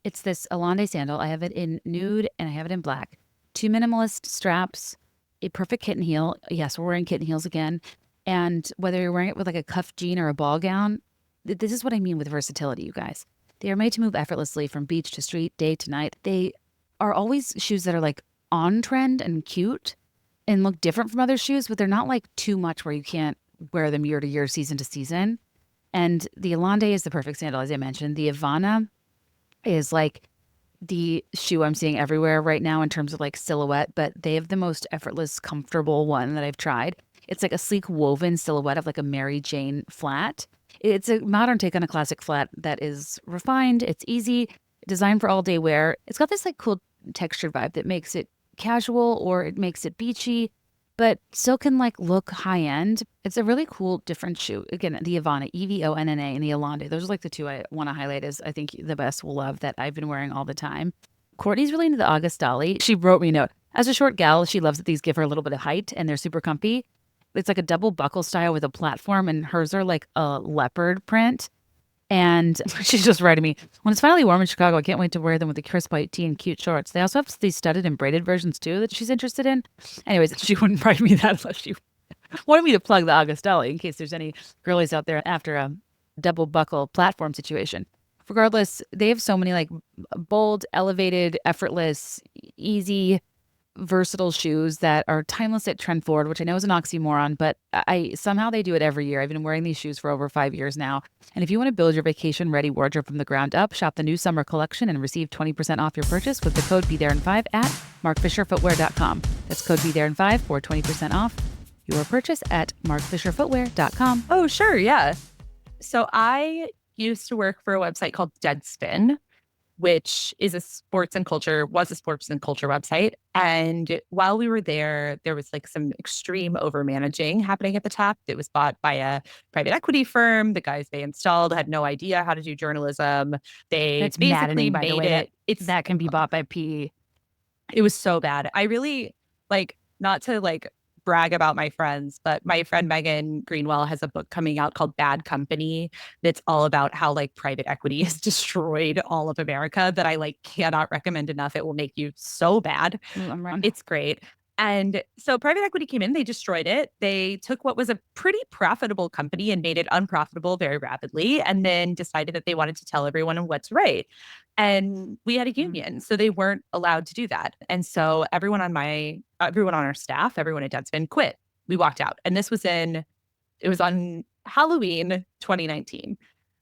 it's this Alande sandal. I have it in nude and I have it in black. 2 minimalist straps, a perfect kitten heel. Yes, we're wearing kitten heels again. And whether you're wearing it with like a cuffed jean or a ball gown, this is what I mean with versatility, you guys. They are made to move effortlessly from beach to street, day to night. They are always shoes that are like on trend and cute and look different from other shoes, but they're not like too much where you can't wear them year to year, season to season. And the Alande is the perfect sandal, as I mentioned. The Ivana is like the shoe I'm seeing everywhere right now in terms of like silhouette, but they have the most effortless, comfortable one that I've tried. It's like a sleek woven silhouette of like a Mary Jane flat. It's a modern take on a classic flat that is refined. It's easy, designed for all day wear. It's got this like cool textured vibe that makes it casual or it makes it beachy, but still can like look high end. It's a really cool, different shoe. Again, the Ivana, Evonna, and the Alande. Those are like the 2 I want to highlight as I think the best will love that I've been wearing all the time. Courtney's really into the August Dolly. She wrote me a note. As a short gal, she loves that these give her a little bit of height and they're super comfy. It's like a double buckle style with a platform, and hers are like a leopard print. And she's just writing me, when it's finally warm in Chicago, I can't wait to wear them with a crisp white tee and cute shorts. They also have these studded and braided versions too that she's interested in. Anyways, she wouldn't write me that unless she wanted me to plug the August Dolly in case there's any girlies out there after a double buckle platform situation. Regardless, they have so many like bold, elevated, effortless, easy versatile shoes that are timeless yet trend forward, which I know is an oxymoron, but I somehow they do it every year. I've been wearing these shoes for over 5 years now. And if you want to build your vacation ready wardrobe from the ground up, shop the new summer collection and receive 20% off your purchase with the code BETHEREINFIVE at markfisherfootwear.com. That's code BETHEREINFIVE for 20% off your purchase at markfisherfootwear.com. Oh, sure. Yeah. So I used to work for a website called Deadspin, which is was a sports and culture website. And while we were there, there was like some extreme over managing happening at the top. It was bought by a private equity firm. The guys they installed had no idea how to do journalism. They That's basically maddening, by the made way. it. That can be bought by PE. It was so bad. I really not to brag about my friends, but my friend Megan Greenwell has a book coming out called Bad Company that's all about how private equity has destroyed all of America that I cannot recommend enough. It will make you so bad. Ooh, I'm wrong. It's great. And so private equity came in, they destroyed it. They took what was a pretty profitable company and made it unprofitable very rapidly, and then decided that they wanted to tell everyone what's right. And we had a union, so they weren't allowed to do that. And so everyone on our staff, everyone at Deadspin quit. We walked out. And it was on Halloween 2019.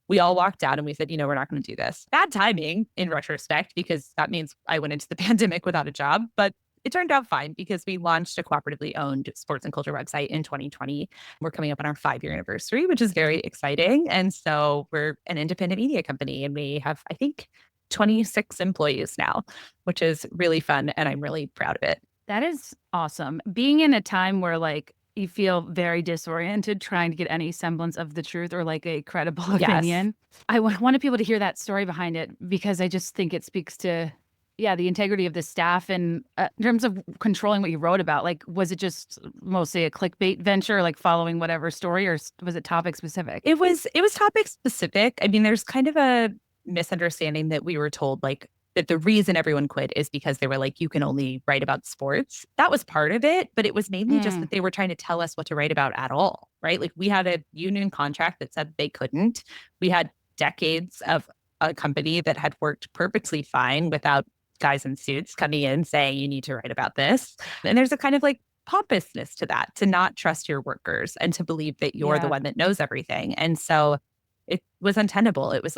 We all walked out and we said, we're not going to do this. Bad timing in retrospect, because that means I went into the pandemic without a job. But it turned out fine because we launched a cooperatively owned sports and culture website in 2020. We're coming up on our 5-year anniversary, which is very exciting. And so we're an independent media company, and we have, I think, 26 employees now, which is really fun. And I'm really proud of it. That is awesome. Being in a time where you feel very disoriented trying to get any semblance of the truth or a credible opinion. Yes. I wanted people to hear that story behind it, because I just think it speaks to, the integrity of the staff. And in terms of controlling what you wrote about, was it just mostly a clickbait venture, following whatever story, or was it topic specific? It was topic specific. I mean, there's kind of a misunderstanding that we were told that the reason everyone quit is because they were you can only write about sports. That was part of it, but it was mainly just that they were trying to tell us what to write about at all, right? We had a union contract that said they couldn't. We had decades of a company that had worked perfectly fine without guys in suits coming in saying, you need to write about this. And there's a kind of pompousness to that, to not trust your workers and to believe that you're the one that knows everything. And so it was untenable. It was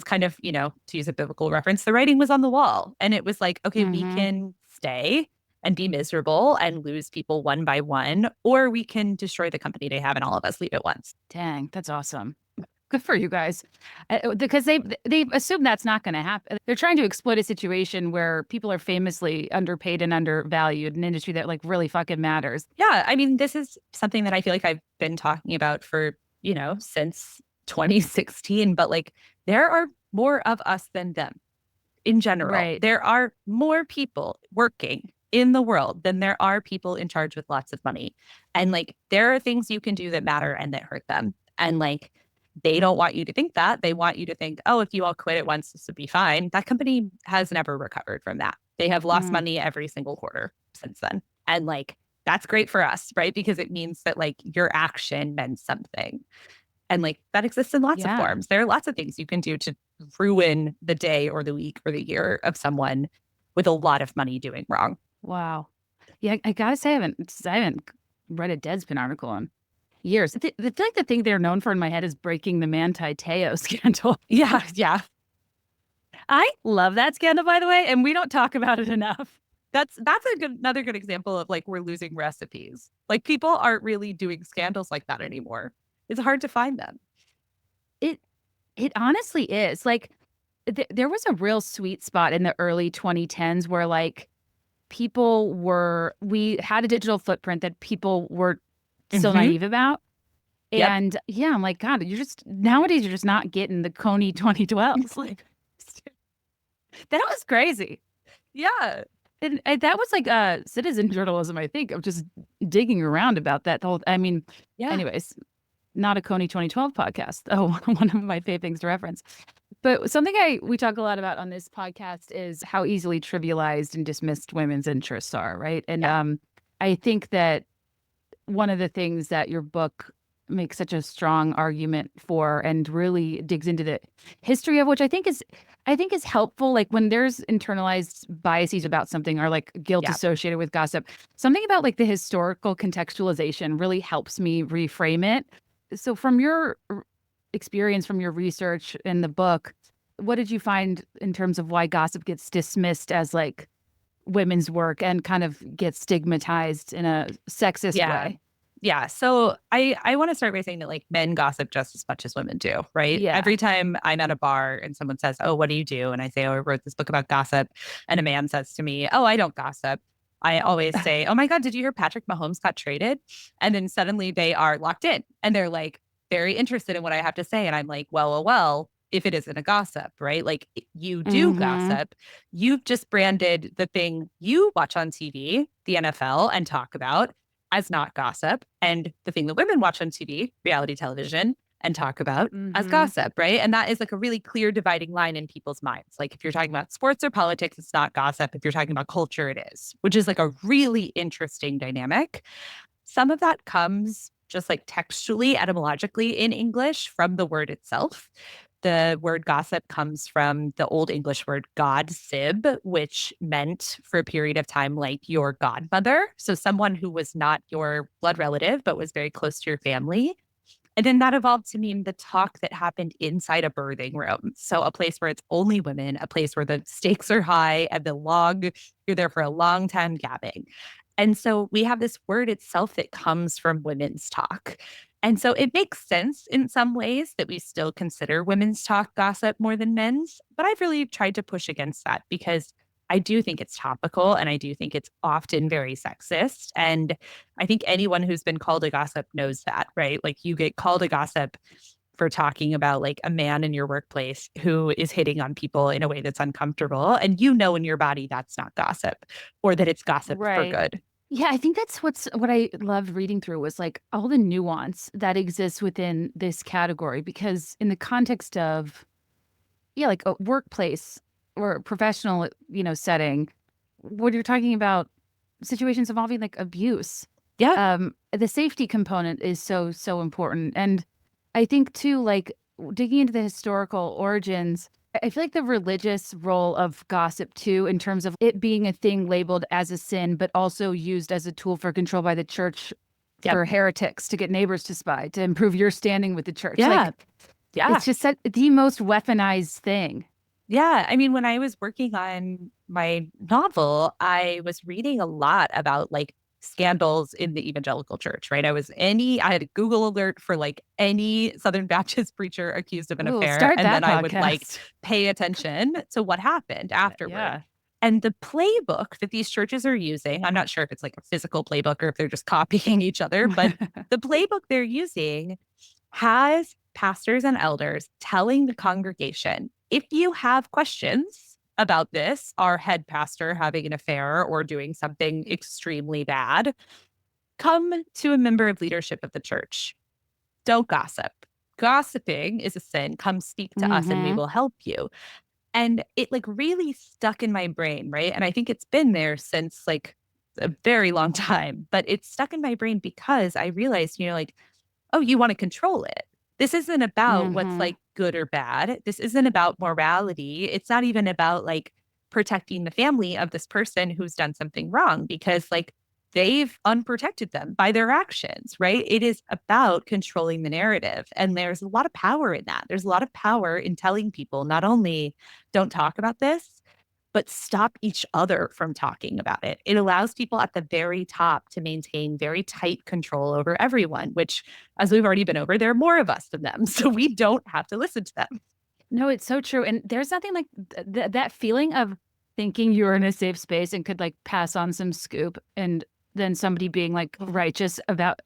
kind of, to use a biblical reference, the writing was on the wall. And it was okay, we can stay and be miserable and lose people one by one, or we can destroy the company they have and all of us leave at once. Dang, that's awesome. Good for you guys. Because they assume that's not going to happen. They're trying to exploit a situation where people are famously underpaid and undervalued, an industry that really fucking matters. Yeah. I mean, this is something that I feel I've been talking about for, since 2016, but there are more of us than them in general. Right. There are more people working in the world than there are people in charge with lots of money. And there are things you can do that matter and that hurt them. And they don't want you to think that. They want you to think, oh, if you all quit at once, this would be fine. That company has never recovered from that. They have lost money every single quarter since then. And that's great for us, right? Because it means that your action meant something. And that exists in lots of forms. There are lots of things you can do to ruin the day or the week or the year of someone with a lot of money doing wrong. Wow. Yeah, I gotta say, I haven't read a Deadspin article in years. I feel the thing they're known for in my head is breaking the Manti Te'o scandal. Yeah. I love that scandal, by the way, and we don't talk about it enough. That's another good example of we're losing recipes. People aren't really doing scandals like that anymore. It's hard to find them. It honestly is. There was a real sweet spot in the early 2010s where we had a digital footprint that people were still naive about. And I'm God, nowadays you're just not getting the Coney 2012s. That was crazy. Yeah. And that was citizen journalism, I think, of just digging around about that whole, anyways, not a Coney 2012 podcast. Oh, one of my favorite things to reference. But something we talk a lot about on this podcast is how easily trivialized and dismissed women's interests are, right? And I think that one of the things that your book makes such a strong argument for and really digs into the history of, which I think is helpful. Like when there's internalized biases about something or like guilt Yeah. associated with gossip, something about like the historical contextualization really helps me reframe it. So from your experience, from your research in the book, what did you find in terms of why gossip gets dismissed as like women's work and kind of gets stigmatized in a sexist Yeah. way? Yeah. So I want to start by saying that like men gossip just as much as women do, right? Yeah. Every time I'm at a bar and someone says, "Oh, what do you do?" And I say, "Oh, I wrote this book about gossip," and a man says to me, "Oh, I don't gossip." I always say, "Oh my God, did you hear Patrick Mahomes got traded?" And then suddenly they are locked in and they're like very interested in what I have to say. And I'm like, well, if it isn't a gossip, right? Like you do Mm-hmm. gossip. You've just branded the thing you watch on TV, the NFL, and talk about as not gossip, and the thing that women watch on TV, reality television, and talk about as Mm-hmm. gossip, right? And that is like a really clear dividing line in people's minds. Like if you're talking about sports or politics, it's not gossip. If you're talking about culture, it is, which is like a really interesting dynamic. Some of that comes just like textually, etymologically in English from the word itself. The word gossip comes from the Old English word godsib, which meant for a period of time like your godmother. So someone who was not your blood relative, but was very close to your family. And then that evolved to mean the talk that happened inside a birthing room. So a place where it's only women, a place where the stakes are high and you're there for a long time gabbing. And so we have this word itself that comes from women's talk. And so it makes sense in some ways that we still consider women's talk gossip more than men's. But I've really tried to push against that because I do think it's topical and I do think it's often very sexist. And I think anyone who's been called a gossip knows that, right? Like you get called a gossip for talking about like a man in your workplace who is hitting on people in a way that's uncomfortable. And you know in your body that's not gossip or that it's gossip for Right. good. Yeah, I think that's what I loved reading through was like all the nuance that exists within this category because in the context of like a workplace or professional, setting, when you're talking about situations involving like abuse, Yeah. the safety component is so important. And I think too, like digging into the historical origins, I feel like the religious role of gossip too, in terms of it being a thing labeled as a sin, but also used as a tool for control by the church Yep. for heretics to get neighbors to spy, to improve your standing with the church. Yeah. Like Yeah. it's just the most weaponized thing. Yeah. I mean, when I was working on my novel, I was reading a lot about like scandals in the evangelical church, right? I had a Google alert for like any Southern Baptist preacher accused of an Ooh, affair. start And that then I would like podcast. pay attention to what happened afterward. Yeah. And the playbook that these churches are using, I'm not sure if it's like a physical playbook or if they're just copying each other, but the playbook they're using has pastors and elders telling the congregation, if you have questions about this, our head pastor having an affair or doing something extremely bad, come to a member of leadership of the church. Don't gossip. Gossiping is a sin. Come speak to us and we Mm-hmm. will help you. And it like really stuck in my brain, right? And I think it's been there since like a very long time, but it's stuck in my brain because I realized, like, oh, you want to control it. This isn't about what's Mm-hmm. like good or bad. This isn't about morality. It's not even about like protecting the family of this person who's done something wrong because like they've unprotected them by their actions, right? It is about controlling the narrative. And there's a lot of power in that. There's a lot of power in telling people not only don't talk about this, but stop each other from talking about it. It allows people at the very top to maintain very tight control over everyone, which, as we've already been over, there are more of us than them. So we don't have to listen to them. No, it's so true. And there's nothing like that feeling of thinking you're in a safe space and could like pass on some scoop and then somebody being like righteous about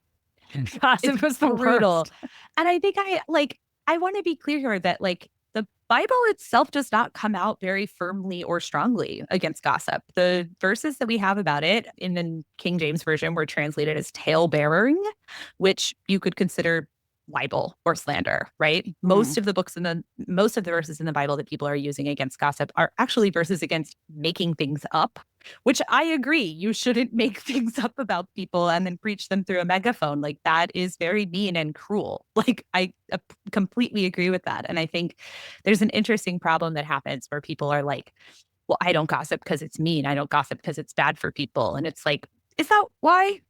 It's gossip was the brutal. worst. And I think I want to be clear here that like the Bible itself does not come out very firmly or strongly against gossip. The verses that we have about it in the King James Version were translated as tale bearing, which you could consider libel or slander, right? Most of the verses in the Bible that people are using against gossip are actually verses against making things up, which I agree. You shouldn't make things up about people and then preach them through a megaphone. Like that is very mean and cruel. Like I completely agree with that. And I think there's an interesting problem that happens where people are like, well, I don't gossip because it's mean. I don't gossip because it's bad for people. And it's like, is that why?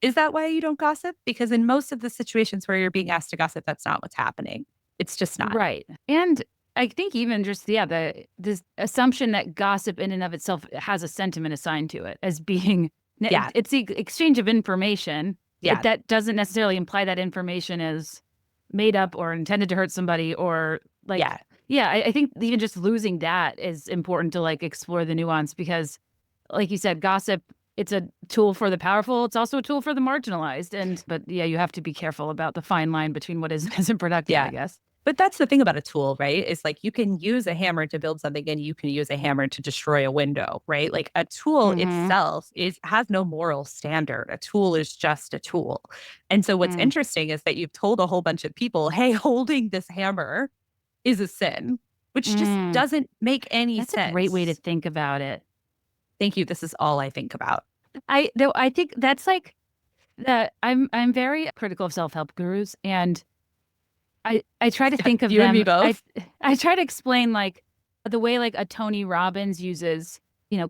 Is that why you don't gossip? Because in most of the situations where you're being asked to gossip, that's not what's happening. It's just not. Right. And I think even just, this assumption that gossip in and of itself has a sentiment assigned to it as being, it's the exchange of information. Yeah. That doesn't necessarily imply that information is made up or intended to hurt somebody or like, I think even just losing that is important to like explore the nuance because like you said, gossip, it's a tool for the powerful. It's also a tool for the marginalized. But you have to be careful about the fine line between what is and isn't productive, I guess. But that's the thing about a tool, right? Is like you can use a hammer to build something and you can use a hammer to destroy a window, right? Like a tool itself has no moral standard. A tool is just a tool. And so what's interesting is that you've told a whole bunch of people, hey, holding this hammer is a sin, which just doesn't make any sense. That's a great way to think about it. Thank you. This is all I think about. I think that's like that. I'm very critical of self-help gurus, and I try to think of you them. And me both. I try to explain like the way like a Tony Robbins uses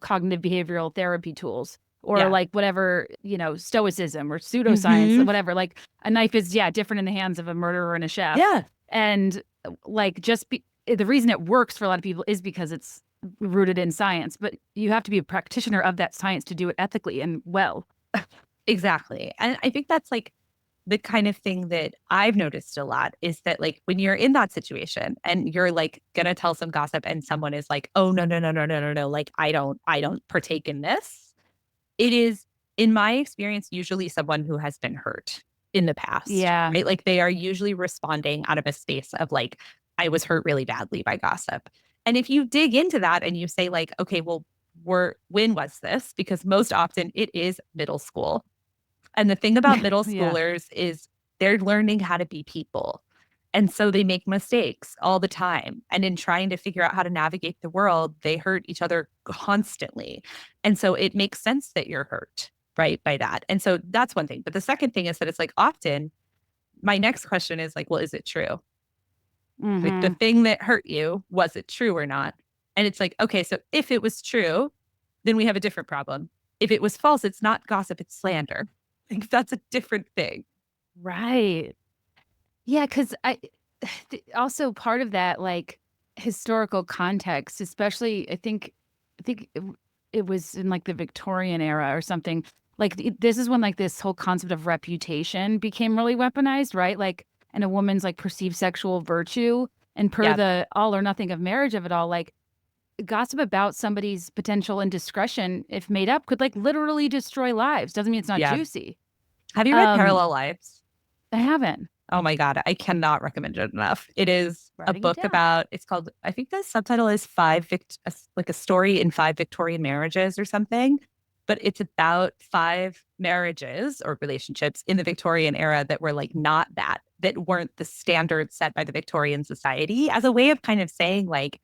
cognitive behavioral therapy tools or like whatever stoicism or pseudoscience or whatever. Like a knife is different in the hands of a murderer and a chef. Yeah, and like the reason it works for a lot of people is because it's rooted in science, but you have to be a practitioner of that science to do it ethically and well. Exactly. And I think that's like the kind of thing that I've noticed a lot is that like when you're in that situation and you're like gonna tell some gossip and someone is like, oh no, like I don't partake in this. It is, in my experience, usually someone who has been hurt in the past. Yeah. Right? Like they are usually responding out of a space of like, I was hurt really badly by gossip. And if you dig into that and you say like, okay, well, when was this? Because most often it is middle school. And the thing about middle schoolers is they're learning how to be people. And so they make mistakes all the time. And in trying to figure out how to navigate the world, they hurt each other constantly. And so it makes sense that you're hurt, right, by that. And so that's one thing. But the second thing is that it's like often my next question is like, well, is it true? Like the thing that hurt you, was it true or not? And it's like, okay, so if it was true, then we have a different problem. If it was false, it's not gossip, it's slander. Like that's a different thing. Right. Yeah, because also part of that like historical context, especially I think it was in like the Victorian era or something. Like this is when like this whole concept of reputation became really weaponized, right? Like, and a woman's like perceived sexual virtue and per the all or nothing of marriage of it all, like gossip about somebody's potential indiscretion, if made up, could like literally destroy lives. Doesn't mean it's not juicy. Have you read Parallel Lives? I haven't. Oh my God, I cannot recommend it enough. It is a book about, it's called, I think the subtitle is like a story in 5 Victorian marriages or something. But it's about 5 marriages or relationships in the Victorian era that were like not that weren't the standards set by the Victorian society, as a way of kind of saying like,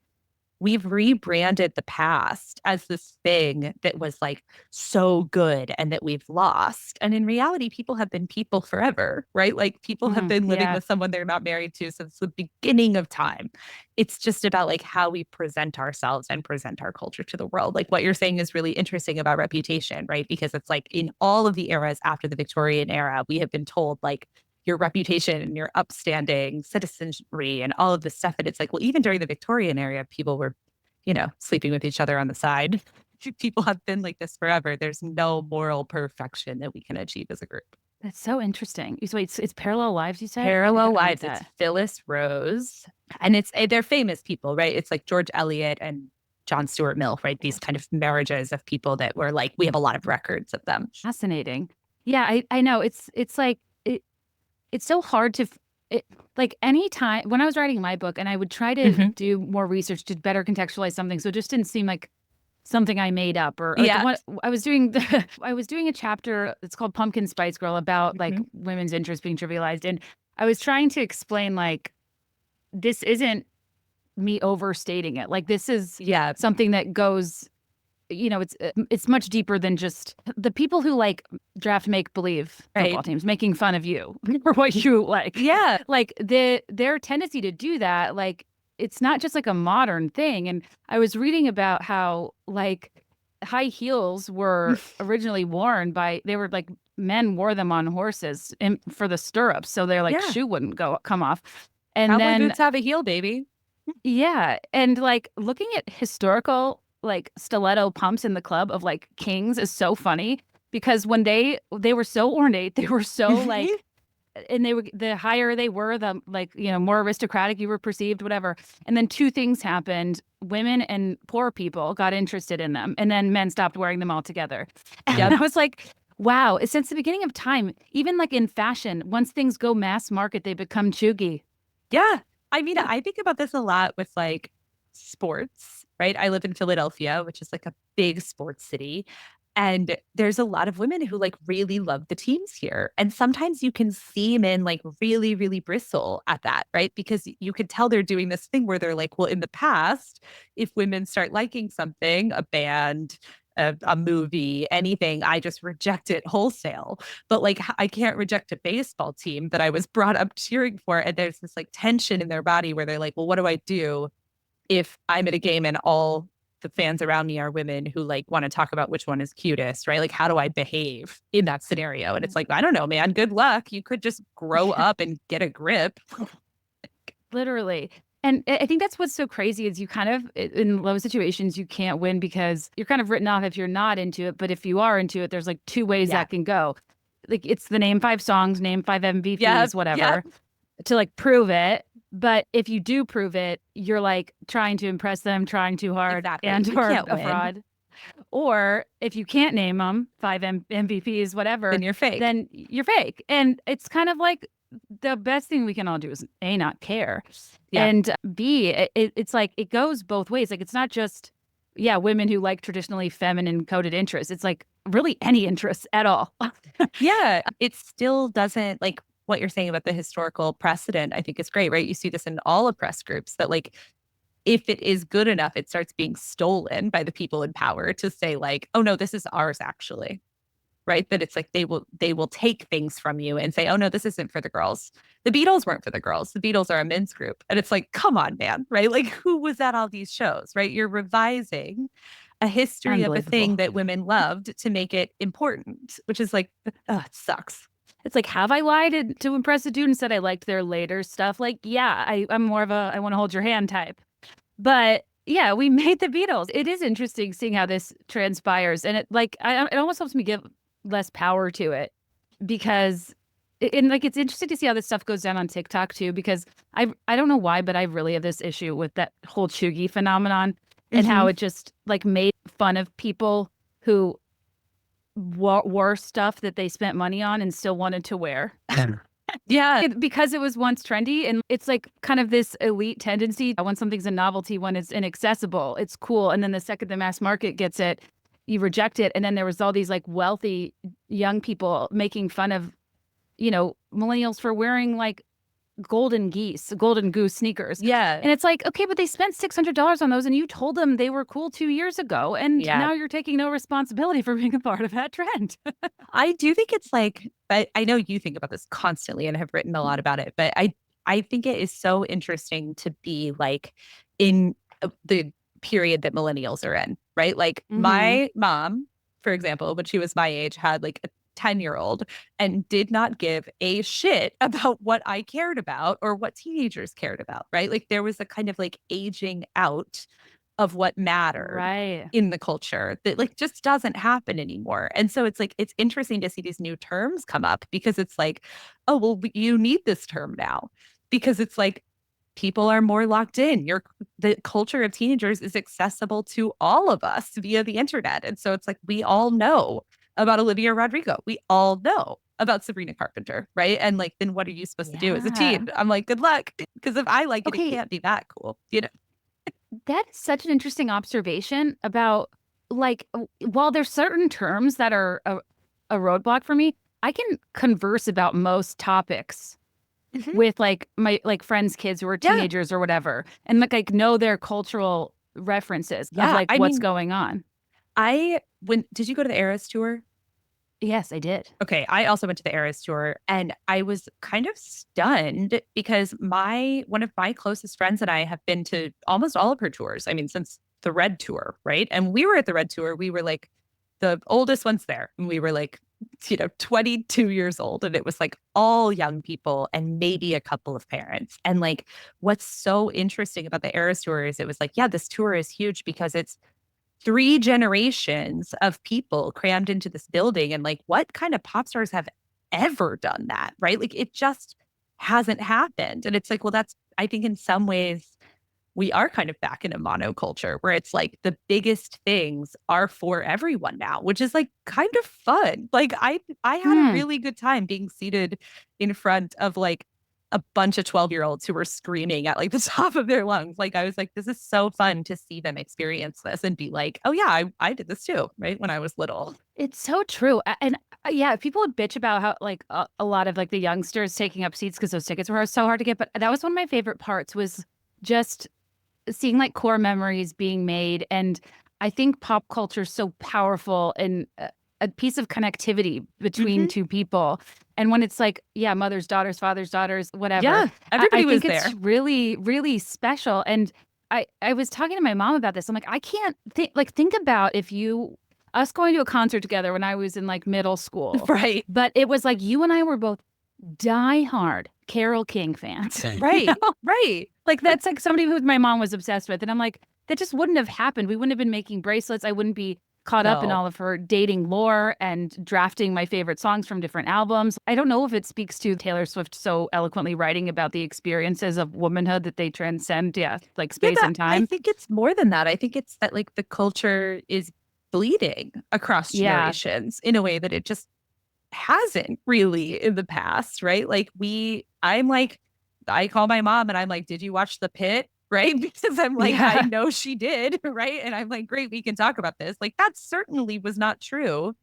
we've rebranded the past as this thing that was like so good and that we've lost. And in reality, people have been people forever, right? Like people have been living with someone they're not married to since the beginning of time. It's just about like how we present ourselves and present our culture to the world. Like what you're saying is really interesting about reputation, right? Because it's like in all of the eras after the Victorian era, we have been told like, your reputation and your upstanding citizenry and all of this stuff. And it's like, well, even during the Victorian era, people were, sleeping with each other on the side. People have been like this forever. There's no moral perfection that we can achieve as a group. That's so interesting. So it's Parallel Lives, you said? Parallel Lives. It's Phyllis Rose. And they're famous people, right? It's like George Eliot and John Stuart Mill, right? These kind of marriages of people that were like, we have a lot of records of them. Fascinating. Yeah, I know. It's like, it's so hard to, like anytime when I was writing my book and I would try to do more research to better contextualize something. So it just didn't seem like something I made up or I was doing a chapter, it's called Pumpkin Spice Girl, about like women's interests being trivialized. And I was trying to explain, like, this isn't me overstating it. Like, this is Yeah. something that goes, it's much deeper than just the people who like draft make believe Right. football teams making fun of you for what you like. Yeah. Like their tendency to do that, like, it's not just like a modern thing. And I was reading about how, like, high heels were originally worn by, they were like, men wore them on horses for the stirrups, so their like Yeah. shoe wouldn't come off. And Cowboy then boots have a heel, baby. yeah, and like looking at historical like stiletto pumps in the club of like kings is so funny, because when they were so ornate, they were so like, and they were, the higher they were, the like, more aristocratic you were perceived, whatever. And then two things happened: women and poor people got interested in them, and then men stopped wearing them altogether. And Yep. I was like, wow, since the beginning of time, even like in fashion, once things go mass market, they become chuggy. Yeah. I mean, I think about this a lot with like sports, right? I live in Philadelphia, which is like a big sports city. And there's a lot of women who like really love the teams here. And sometimes you can see men like really, really bristle at that, right? Because you could tell they're doing this thing where they're like, well, in the past, if women start liking something, a band, a movie, anything, I just reject it wholesale. But like, I can't reject a baseball team that I was brought up cheering for. And there's this like tension in their body where they're like, well, what do I do if I'm at a game and all the fans around me are women who like want to talk about which one is cutest, right? Like, how do I behave in that scenario? And it's like, I don't know, man, good luck. You could just grow up and get a grip. Literally. And I think that's what's so crazy is you kind of, in low situations, you can't win because you're kind of written off if you're not into it. But if you are into it, there's like two ways that can go. Like, it's the name 5 songs, name 5 MVPs, whatever, to like prove it. But if you do prove it, you're like trying to impress them, trying too hard, and or a fraud. Or if you can't name them 5 MVPs, whatever, then you're fake. Then you're fake. And it's kind of like the best thing we can all do is A, not care. Yeah. And B, it's like it goes both ways. Like, it's not just, women who like traditionally feminine coded interests. It's like really any interests at all. Yeah. It still doesn't, like, what you're saying about the historical precedent, I think is great, right? You see this in all oppressed groups that like, if it is good enough, it starts being stolen by the people in power to say like, oh no, this is ours actually, right? That it's like they will take things from you and say, oh no, this isn't for the girls. The Beatles weren't for the girls. The Beatles are a men's group. And it's like, come on, man, right? Like, who was at all these shows, right? You're revising a history of a thing that women loved to make it important, which is like, it sucks. It's like, have I lied to impress a dude and said I liked their later stuff? Like, yeah, I'm more of a I want to hold your hand type. But yeah, we made the Beatles. It is interesting seeing how this transpires. And it like, it almost helps me give less power to it, because like, it's interesting to see how this stuff goes down on TikTok too, because I don't know why, but I really have this issue with that whole chuggy phenomenon and how it just like made fun of people who wore stuff that they spent money on and still wanted to wear. Yeah, because it was once trendy, and it's like kind of this elite tendency. When something's a novelty, when it's inaccessible, it's cool. And then the second the mass market gets it, you reject it. And then there was all these like wealthy young people making fun of, millennials for wearing like golden goose sneakers. Yeah. And it's like, okay, but they spent $600 on those and you told them they were cool 2 years ago. And now you're taking no responsibility for being a part of that trend. I do think it's like, I know you think about this constantly and have written a lot about it, but I think it is so interesting to be like in the period that millennials are in, right? Like my mom, for example, when she was my age, had like a 10-year-old and did not give a shit about what I cared about or what teenagers cared about, right? Like, there was a kind of like aging out of what mattered in the culture that like just doesn't happen anymore. And so it's like, it's interesting to see these new terms come up, because it's like, oh, well, you need this term now, because it's like people are more locked in. The culture of teenagers is accessible to all of us via the internet. And so it's like, we all know about Olivia Rodrigo. We all know about Sabrina Carpenter, right? And like, then what are you supposed to do as a teen? I'm like, good luck. Because if I like it, it can't be that cool, That is such an interesting observation about, like, while there's certain terms that are a roadblock for me, I can converse about most topics Mhm. with like my like friends' kids who are Yeah. teenagers or whatever, and like know their cultural references of Yeah. like I what's mean, going on. did you go to the Eras tour? Yes, I did. Okay, I also went to the Eras tour and I was kind of stunned because one of my closest friends and I have been to almost all of her tours. I mean, since the Red tour, right? And we were at the Red tour, we were like the oldest ones there. And we were like, 22 years old. And it was like all young people and maybe a couple of parents. And like, what's so interesting about the Eras tour is it was like, yeah, this tour is huge because it's three generations of people crammed into this building. And like, what kind of pop stars have ever done that? Right. Like, it just hasn't happened. And it's like, well, I think in some ways, we are kind of back in a monoculture where it's like the biggest things are for everyone now, which is like kind of fun. Like I had a Hmm. really good time being seated in front of like a bunch of 12-year-olds who were screaming at like the top of their lungs. Like I was like, this is so fun to see them experience this and be like, oh yeah, I did this too, right? When I was little. It's so true. And yeah, people would bitch about how like a lot of like the youngsters taking up seats because those tickets were so hard to get. But that was one of my favorite parts was just seeing like core memories being made. And I think pop culture is so powerful and a piece of connectivity between Hmm. two people. And when it's like, yeah, mothers, daughters, fathers, daughters, whatever, Yeah, everybody I was think there. it's really, really special. And I was talking to my mom about this. I'm like, I can't think about if us going to a concert together when I was in like middle school, Right. but it was like you and I were both diehard Carole King fans. Right. Right. Like that's like somebody who my mom was obsessed with. And I'm like, that just wouldn't have happened. We wouldn't have been making bracelets. I wouldn't be caught up in No. all of her dating lore and drafting my favorite songs from different albums. I don't know if it speaks to Taylor Swift so eloquently writing about the experiences of womanhood that they transcend, yeah, like Yeah, space and I time. think it's more than that. I think it's that like the culture is bleeding across Yeah. generations in a way that it just hasn't really in the past, right? I'm like, I call my mom and I'm like, did you watch The Pit? Right. Because I'm like, I Yeah. know she did. Right. And I'm like, great, we can talk about this. Like, that certainly was not true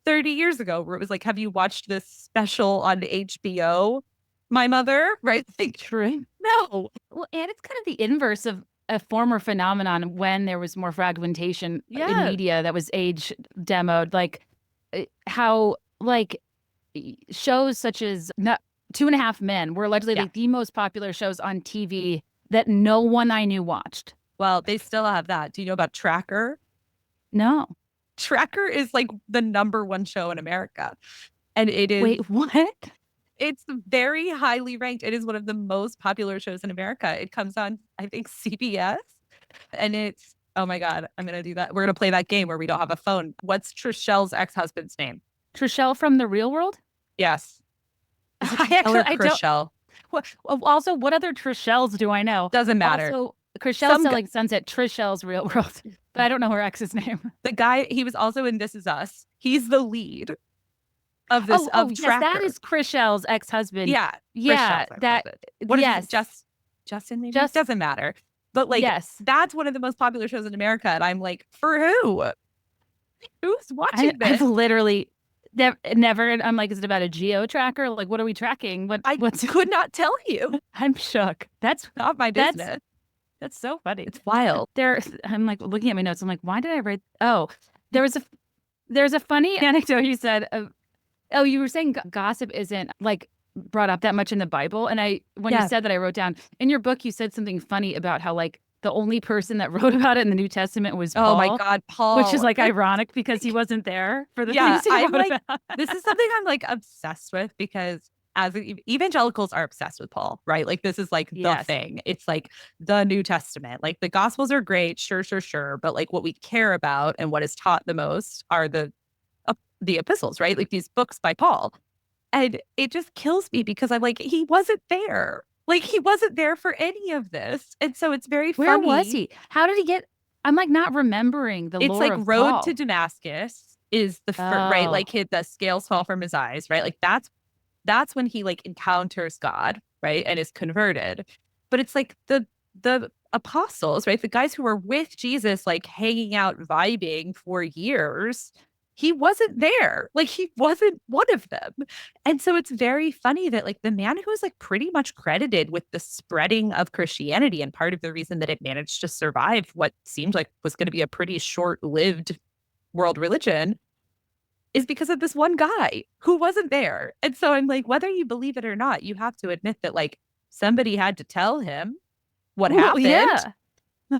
30 years ago, where it was like, have you watched this special on HBO? My mother, right? Like, True. no. Well, and it's kind of the inverse of a former phenomenon when there was more fragmentation in Yeah. media that was age demoed, like how like shows such as Two and a Half Men were allegedly Yeah. like the most popular shows on TV that no one I knew watched. Well, they still have that. Do you know about Tracker? No. Tracker is like the number one show in America. And Wait, what? it's very highly ranked. It is one of the most popular shows in America. It comes on, I think, CBS. And it's, oh my God, I'm going to do that. We're going to play that game where we don't have a phone. What's Trishelle's ex-husband's name? Trishelle from The Real World? Yes. Is it I Trishelle? actually, I don't. Chrishell. Also, what other Trishelles do I know? Doesn't matter. Also, Chrishelle Some Selling Sunset, Trishelle's Real World, but I don't know her ex's name. The guy, he was also in This Is Us. He's the lead of this of Yes, Tracker. that is Chrishelle's ex-husband. Yeah. Yeah, Chrishell's that ex-husband. What is yes, it? Justin maybe? just Doesn't matter. But like, yes. that's one of the most popular shows in America. And I'm like, for who? Who's watching I've this? literally never. I'm like, is it about a geo tracker? Like, what are we tracking? What's? Could not tell you. I'm shook. That's Not my that's business. that's so funny. It's wild. I'm like looking at my notes. I'm like, why did I write? Oh, there was a there's a funny anecdote you said of. Oh, you were saying gossip isn't like brought up that much in the Bible, and when you said that, I wrote down in your book. You said something funny about how like the only person that wrote about it in the New Testament was Paul. Oh my God, Paul. Which is like ironic because he wasn't there for the Yeah, things he I'm wrote like, about. this is something I'm like obsessed with because evangelicals are obsessed with Paul, right? Like this is like the Yes. thing. It's like the New Testament. Like the Gospels are great, sure, sure, sure. But like what we care about and what is taught the most are the epistles, right? Like these books by Paul. And it just kills me because I'm like, he wasn't there. Like he wasn't there for any of this. And so it's very Where funny. was he? How did he get? I'm like not remembering the It's lore like of Road Paul. to Damascus is the right, Oh. like the scales fall from his eyes, right? Like that's when he like encounters God, right? And is converted. But it's like the apostles, right? The guys who were with Jesus, like hanging out, vibing for years, he wasn't there. Like, he wasn't one of them. And so it's very funny that like the man who was like pretty much credited with the spreading of Christianity and part of the reason that it managed to survive what seemed like was going to be a pretty short-lived world religion is because of this one guy who wasn't there. And so I'm like, whether you believe it or not, you have to admit that like somebody had to tell him what Well, happened, yeah.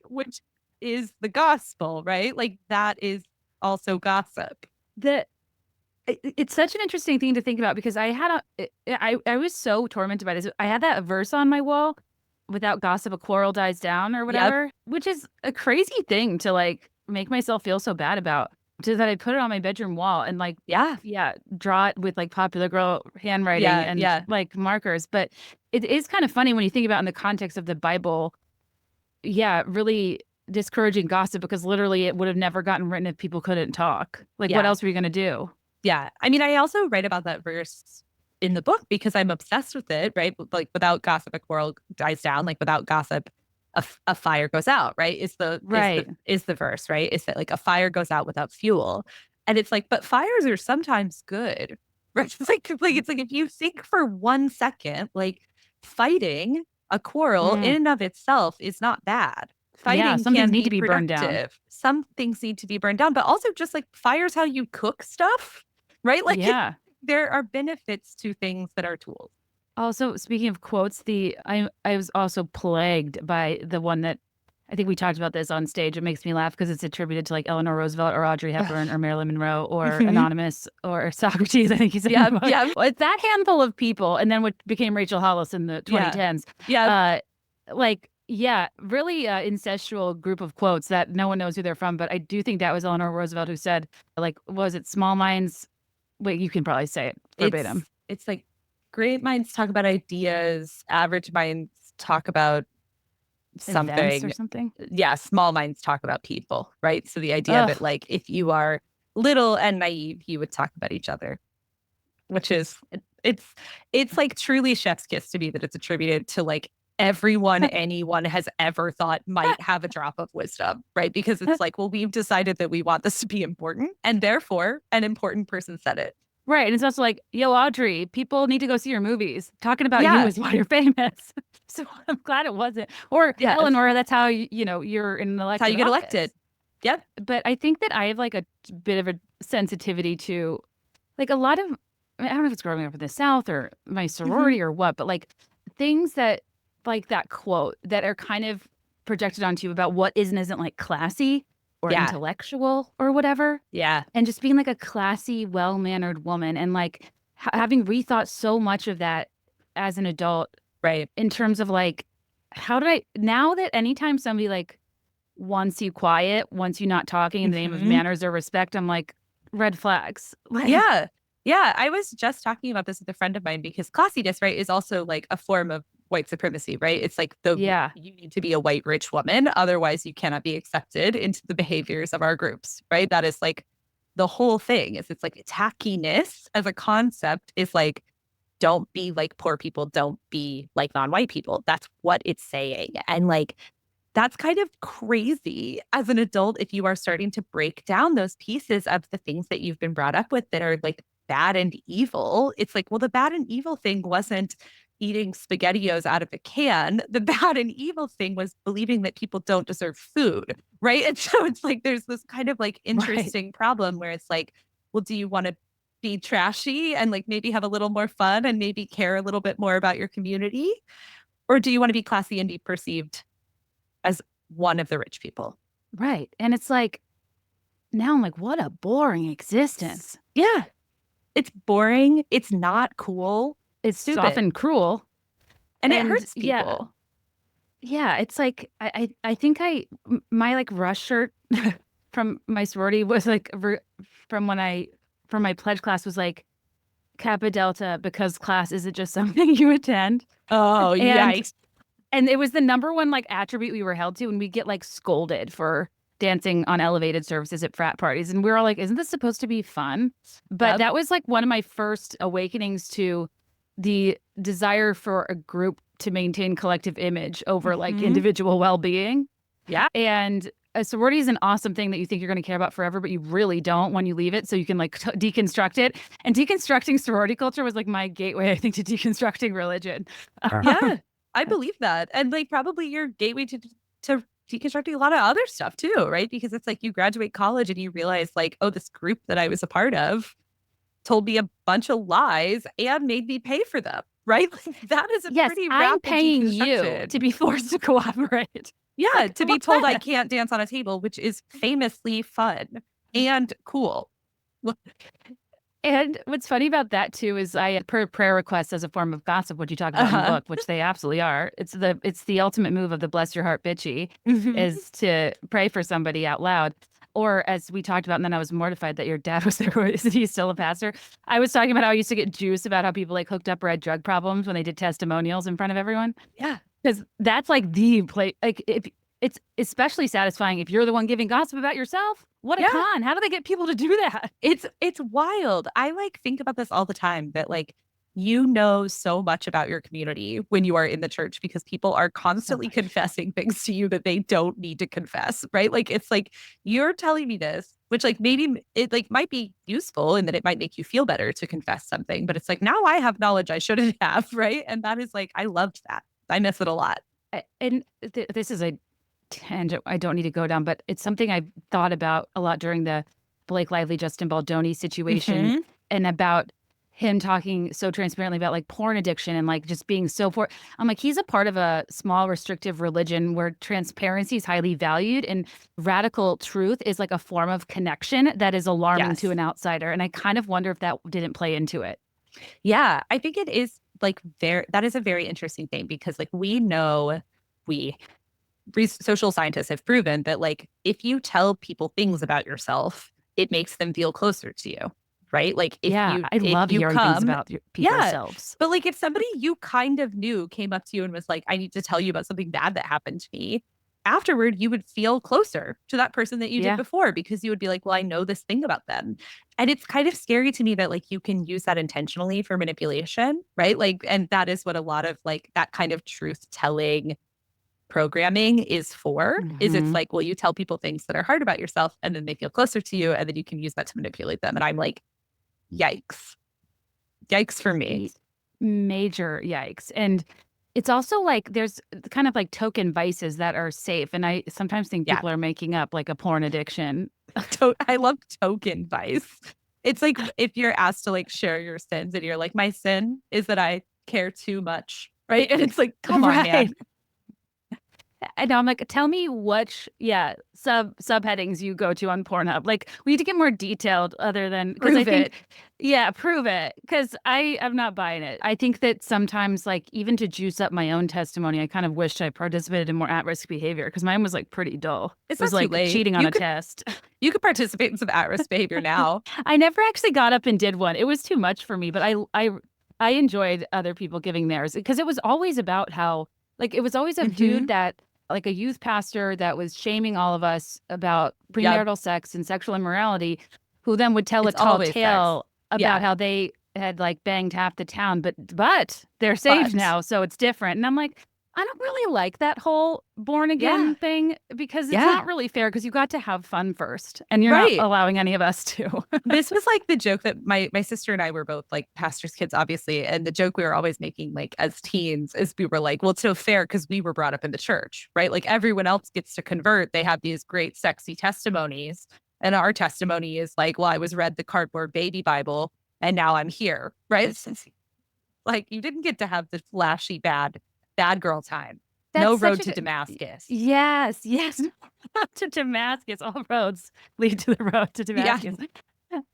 which is the gospel, right? Like that is also gossip. The it's such an interesting thing to think about because I was so tormented by this. I had that verse on my wall, without gossip a quarrel dies down or Yep. whatever, which is a crazy thing to like make myself feel so bad about. So that I put it on my bedroom wall and like Yeah. draw it with like popular girl handwriting Yeah. and Yeah. like markers. But it is kind of funny when you think about it in the context of the Bible. Yeah, really discouraging gossip because literally it would have never gotten written if people couldn't talk. Like, what Yeah. else were you going to do? Yeah. I mean, I also write about that verse in the book because I'm obsessed with it, right? Like, without gossip, a quarrel dies down. Like, without gossip, a fire goes out, right? Right. Is the verse, right? Is that like a fire goes out without fuel. And it's like, but fires are sometimes good, right? It's like if you think for 1 second, like fighting a quarrel in and of itself is not bad. Yeah, Fighting some things can need be to be burned down. productive. Some things need to be burned down, but also just like fire's how you cook stuff, right? Like Yeah. there are benefits to things that are tools. Also, speaking of quotes, I was also plagued by the one that I think we talked about this on stage. It makes me laugh because it's attributed to like Eleanor Roosevelt or Audrey Hepburn or Marilyn Monroe or Anonymous or Socrates. I think he said. Yeah, yeah. Well, it's that handful of people, and then what became Rachel Hollis in the 2010s. Yeah. Really incestual group of quotes that no one knows who they're from. But I do think that was Eleanor Roosevelt who said, like, was it small minds? Wait, you can probably say it verbatim. It's like great minds talk about ideas, average minds talk about something Events or something. Yeah, small minds talk about people, right? So the idea that like if you are little and naive, you would talk about each other, which is it's like truly chef's kiss to me that it's attributed to like everyone anyone has ever thought might have a drop of wisdom, right? Because it's like, well, we've decided that we want this to be important, and therefore an important person said it. Right. And it's also like, yo, Audrey, people need to go see your movies. Talking about you is why you're famous. So I'm glad it wasn't. Or Eleanor, that's how, you're in an elected That's how you get office. elected. Yep. But I think that I have like a bit of a sensitivity to like a lot of, I don't know if it's growing up in the South or my sorority or what, but like things that like that quote that are kind of projected onto you about what is and isn't like classy or intellectual or whatever. Yeah. And just being like a classy, well-mannered woman and like having rethought so much of that as an adult. Right. In terms of like, now that anytime somebody like wants you quiet, wants you not talking in the name of manners or respect, I'm like, red flags. Yeah. Yeah. I was just talking about this with a friend of mine because classiness, right, is also like a form of white supremacy, right? It's like you need to be a white rich woman, otherwise you cannot be accepted into the behaviors of our groups, right? That is like the whole thing. It's like tackiness as a concept is like, don't be like poor people, don't be like non-white people. That's what it's saying. And like that's kind of crazy as an adult if you are starting to break down those pieces of the things that you've been brought up with that are like bad and evil. It's like, well, the bad and evil thing wasn't eating SpaghettiOs out of a can. The bad and evil thing was believing that people don't deserve food, right? And so it's like there's this kind of like interesting problem where it's like, well, do you want to be trashy and like maybe have a little more fun and maybe care a little bit more about your community? Or do you want to be classy and be perceived as one of the rich people? Right. And it's like, now I'm like, what a boring existence. Yeah. It's boring. It's not cool. It's stupid. Often cruel. And it hurts people. Yeah. It's like, I think my like rush shirt from my sorority was like, from my pledge class was like, Kappa Delta, because class isn't just something you attend. Oh, yikes. And it was the number one like attribute we were held to, and we get like scolded for dancing on elevated surfaces at frat parties. And we were all like, isn't this supposed to be fun? But that was like one of my first awakenings to the desire for a group to maintain collective image over like individual well-being. Yeah. And a sorority is an awesome thing that you think you're going to care about forever, but you really don't when you leave it. So you can like deconstruct it. And deconstructing sorority culture was like my gateway, I think, to deconstructing religion. Yeah, I believe that. And like probably your gateway to deconstructing a lot of other stuff too, right? Because it's like you graduate college and you realize like, oh, this group that I was a part of told me a bunch of lies and made me pay for them, right? Like, that is a Yes, pretty I'm rapid paying you deconstruction. to be forced to cooperate. Yeah, Like, to be what? told I can't dance on a table, which is famously fun and cool. And what's funny about that too is I per prayer requests as a form of gossip, what you talk about in the book, which they absolutely are. It's the ultimate move of the bless your heart bitchy, is to pray for somebody out loud. Or as we talked about, and then I was mortified that your dad was there. Is he still a pastor? I was talking about how I used to get juice about how people like hooked up or had drug problems when they did testimonials in front of everyone. Yeah. Because that's like the play. Like if it's especially satisfying if you're the one giving gossip about yourself. What a con. How do they get people to do that? It's wild. I like think about this all the time that like you know so much about your community when you are in the church because people are constantly confessing things to you that they don't need to confess, right? Like it's like you're telling me this, which like maybe it like might be useful and that it might make you feel better to confess something, but it's like now I have knowledge I shouldn't have, right? And that is like I loved that. I miss it a lot. And this is a tangent I don't need to go down, but it's something I've thought about a lot during the Blake Lively, Justin Baldoni situation and about him talking so transparently about like porn addiction and like just being so poor. I'm like, he's a part of a small restrictive religion where transparency is highly valued and radical truth is like a form of connection that is alarming to an outsider. And I kind of wonder if that didn't play into it. Yeah, I think it is like that is a very interesting thing because like we know social scientists have proven that like if you tell people things about yourself, it makes them feel closer to you. Right. Like, I love hearing things about people's selves. But like, if somebody you kind of knew came up to you and was like, I need to tell you about something bad that happened to me, afterward, you would feel closer to that person that you did before because you would be like, well, I know this thing about them. And it's kind of scary to me that like you can use that intentionally for manipulation. Right. Like, and that is what a lot of like that kind of truth telling programming is for is it's like, well, you tell people things that are hard about yourself and then they feel closer to you and then you can use that to manipulate them. And I'm like, yikes for me. Major yikes. And it's also like there's kind of like token vices that are safe. And I sometimes think people are making up like a porn addiction. I love token vice. It's like if you're asked to like share your sins and you're like, my sin is that I care too much. Right. And it's like, come on, man. And I'm like, tell me which, subheadings you go to on Pornhub. Like, we need to get more detailed other than, because I think, prove it. Because I am not buying it. I think that sometimes, like, even to juice up my own testimony, I kind of wished I participated in more at-risk behavior because mine was like pretty dull. It was like cheating on a test. You could participate in some at-risk behavior now. I never actually got up and did one. It was too much for me, but I enjoyed other people giving theirs because it was always about how, like, it was always a dude that, like a youth pastor that was shaming all of us about premarital sex and sexual immorality, who then would tell a tall tale about how they had like banged half the town, but they're saved now, so it's different. And I'm like, I don't really like that whole born again thing because it's not really fair because you got to have fun first and you're not allowing any of us to. This was like the joke that my sister and I were both like pastors' kids, obviously. And the joke we were always making like as teens is we were like, well, it's so fair because we were brought up in the church, right? Like everyone else gets to convert. They have these great, sexy testimonies. And our testimony is like, well, I was read the cardboard baby Bible and now I'm here, right? Like you didn't get to have the flashy bad girl time. No road to Damascus. Yes. To Damascus. All roads lead to the road to Damascus.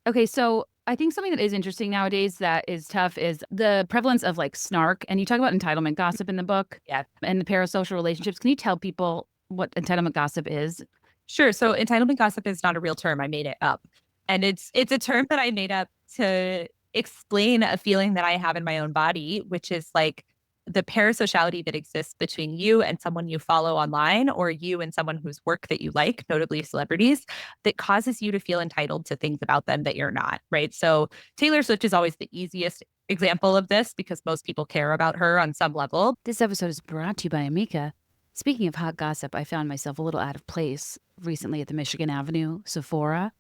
Okay, so I think something that is interesting nowadays that is tough is the prevalence of like snark. And you talk about entitlement gossip in the book and the parasocial relationships. Can you tell people what entitlement gossip is? Sure. So entitlement gossip is not a real term. I made it up. And it's a term that I made up to explain a feeling that I have in my own body, which is like the parasociality that exists between you and someone you follow online or you and someone whose work that you like, notably celebrities, that causes you to feel entitled to things about them that you're not, right? So Taylor Swift is always the easiest example of this because most people care about her on some level. This episode is brought to you by Amika. Speaking of hot gossip, I found myself a little out of place recently at the Michigan Avenue Sephora.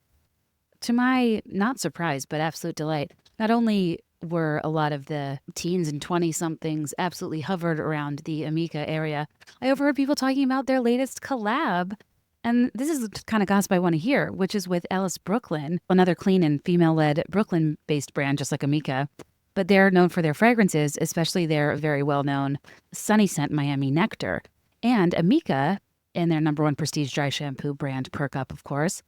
To my not surprise, but absolute delight, not only were a lot of the teens and 20-somethings absolutely hovered around the Amika area, I overheard people talking about their latest collab. And this is the kind of gossip I want to hear, which is with Alice Brooklyn, another clean and female-led Brooklyn-based brand, just like Amika. But they're known for their fragrances, especially their very well-known Sunny Scent Miami Nectar. And Amika, and their number one prestige dry shampoo brand, Perk Up, of course,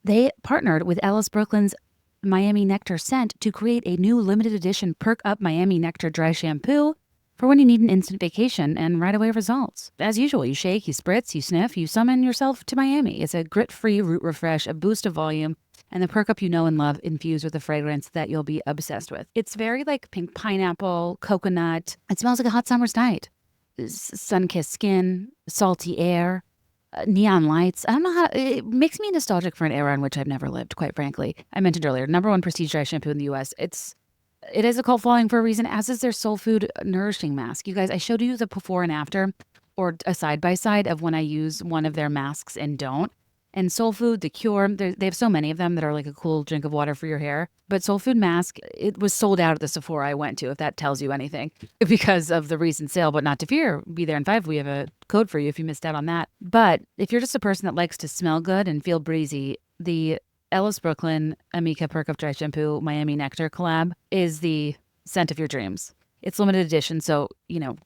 they partnered with Alice Brooklyn's Miami Nectar scent to create a new limited edition Perk Up Miami Nectar dry shampoo for when you need an instant vacation and right away results. As usual, you shake, you spritz, you sniff, you summon yourself to Miami. It's a grit-free root refresh, a boost of volume, and the Perk Up you know and love infused with a fragrance that you'll be obsessed with. It's very like pink pineapple, coconut. It smells like a hot summer's night. Sun-kissed skin, salty air, neon lights. I don't know how it makes me nostalgic for an era in which I've never lived, quite frankly. I mentioned earlier, number one prestige dry shampoo in the US. It is a cult following for a reason, as is their Soul Food nourishing mask. You guys, I showed you the before and after, or a side by side of when I use one of their masks and don't. And Soul Food, The Cure, they have so many of them that are like a cool drink of water for your hair. But Soul Food mask, it was sold out at the Sephora I went to, if that tells you anything, because of the recent sale. But not to fear, be there in 5. We have a code for you if you missed out on that. But if you're just a person that likes to smell good and feel breezy, the Alice Brooklyn Amika Perk Up Dry Shampoo Miami Nectar collab is the scent of your dreams. It's limited edition, so,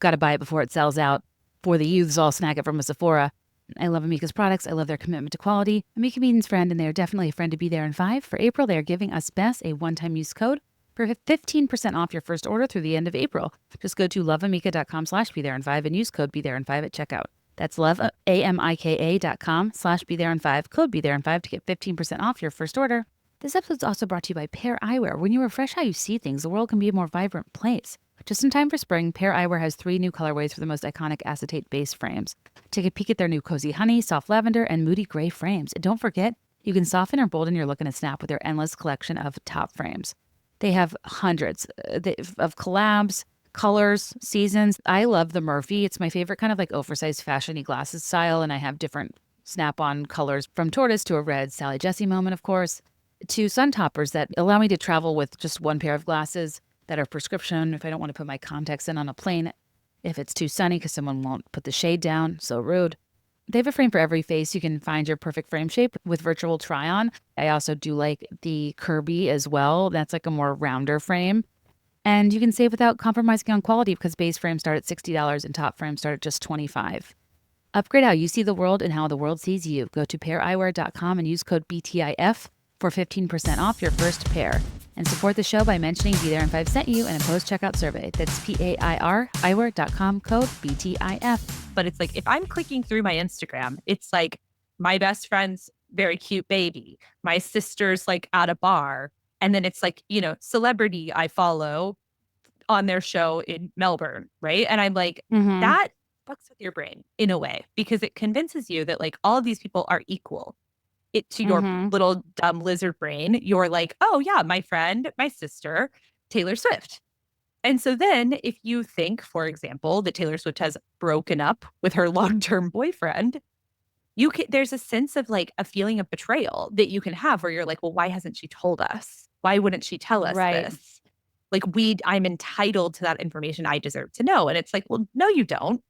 got to buy it before it sells out. For the youths, all snag it from a Sephora. I love Amika's products. I love their commitment to quality. Amika Meeting's friend, and they are definitely a friend to be there in 5. For April, they are giving us Bess a one-time use code for 15% off your first order through the end of April. Just go to loveamika.com/BeThereIn5 and use code BeThereIn5 at checkout. That's loveamika.com/BeThereIn5, code BeThereIn5 to get 15% off your first order. This episode is also brought to you by Pair Eyewear. When you refresh how you see things, the world can be a more vibrant place. Just in time for spring, Pair Eyewear has 3 new colorways for the most iconic acetate base frames. Take a peek at their new Cozy Honey, Soft Lavender, and Moody Gray frames. And don't forget, you can soften or bolden your look in a snap with their endless collection of top frames. They have hundreds of collabs, colors, seasons. I love the Murphy. It's my favorite kind of like oversized fashion-y glasses style, and I have different snap-on colors from tortoise to a red Sally Jessy moment, of course, to sun toppers that allow me to travel with just one pair of glasses that are prescription if I don't want to put my contacts in on a plane, if it's too sunny because someone won't put the shade down, so rude. They have a frame for every face. You can find your perfect frame shape with virtual try-on. I also do like the Kirby as well. That's like a more rounder frame. And you can save without compromising on quality because base frames start at $60 and top frames start at just $25. Upgrade how you see the world and how the world sees you. Go to paireyewear.com and use code BTIF for 15% off your first pair. And support the show by mentioning Be There in 5 sent you in a post-checkout survey. That's PAIR, eyewear.com, code BTIF. But it's like, if I'm clicking through my Instagram, it's like my best friend's very cute baby, my sister's like at a bar, and then it's like, celebrity I follow on their show in Melbourne, right? And I'm like, that fucks with your brain in a way, because it convinces you that like all of these people are equal. It to your little dumb lizard brain, you're like, oh yeah, my friend, my sister, Taylor Swift. And so then if you think, for example, that Taylor Swift has broken up with her long-term boyfriend, there's a sense of like a feeling of betrayal that you can have where you're like, well, why hasn't she told us? Why wouldn't she tell us this? Like I'm entitled to that information. I deserve to know. And it's like, well, no, you don't.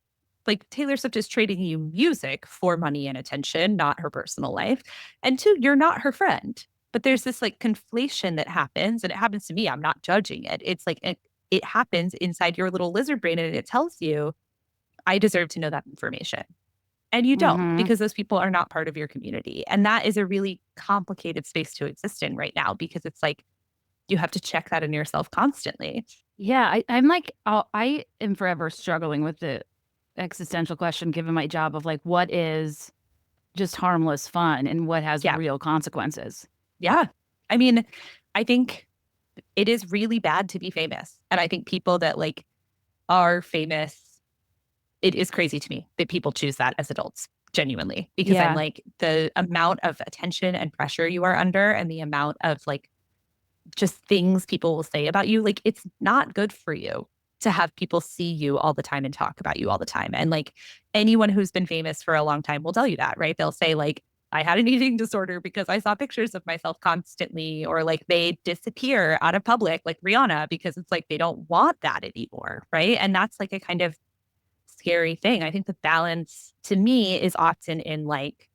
Like Taylor Swift is trading you music for money and attention, not her personal life. And 2, you're not her friend. But there's this like conflation that happens, and it happens to me. I'm not judging it. It's like it happens inside your little lizard brain, and it tells you, I deserve to know that information. And you don't, because those people are not part of your community. And that is a really complicated space to exist in right now, because it's like you have to check that in yourself constantly. Yeah, I'm like, I am forever struggling with the existential question, given my job, of like, what is just harmless fun and what has real consequences. Yeah. I mean, I think it is really bad to be famous. And I think people that like are famous, it is crazy to me that people choose that as adults, genuinely, because I'm like, the amount of attention and pressure you are under, and the amount of like just things people will say about you, like it's not good for you to have people see you all the time and talk about you all the time. And like anyone who's been famous for a long time will tell you that, right? They'll say like, I had an eating disorder because I saw pictures of myself constantly, or like they disappear out of public, like Rihanna, because it's like they don't want that anymore, right? And that's like a kind of scary thing. I think the balance to me is often in like,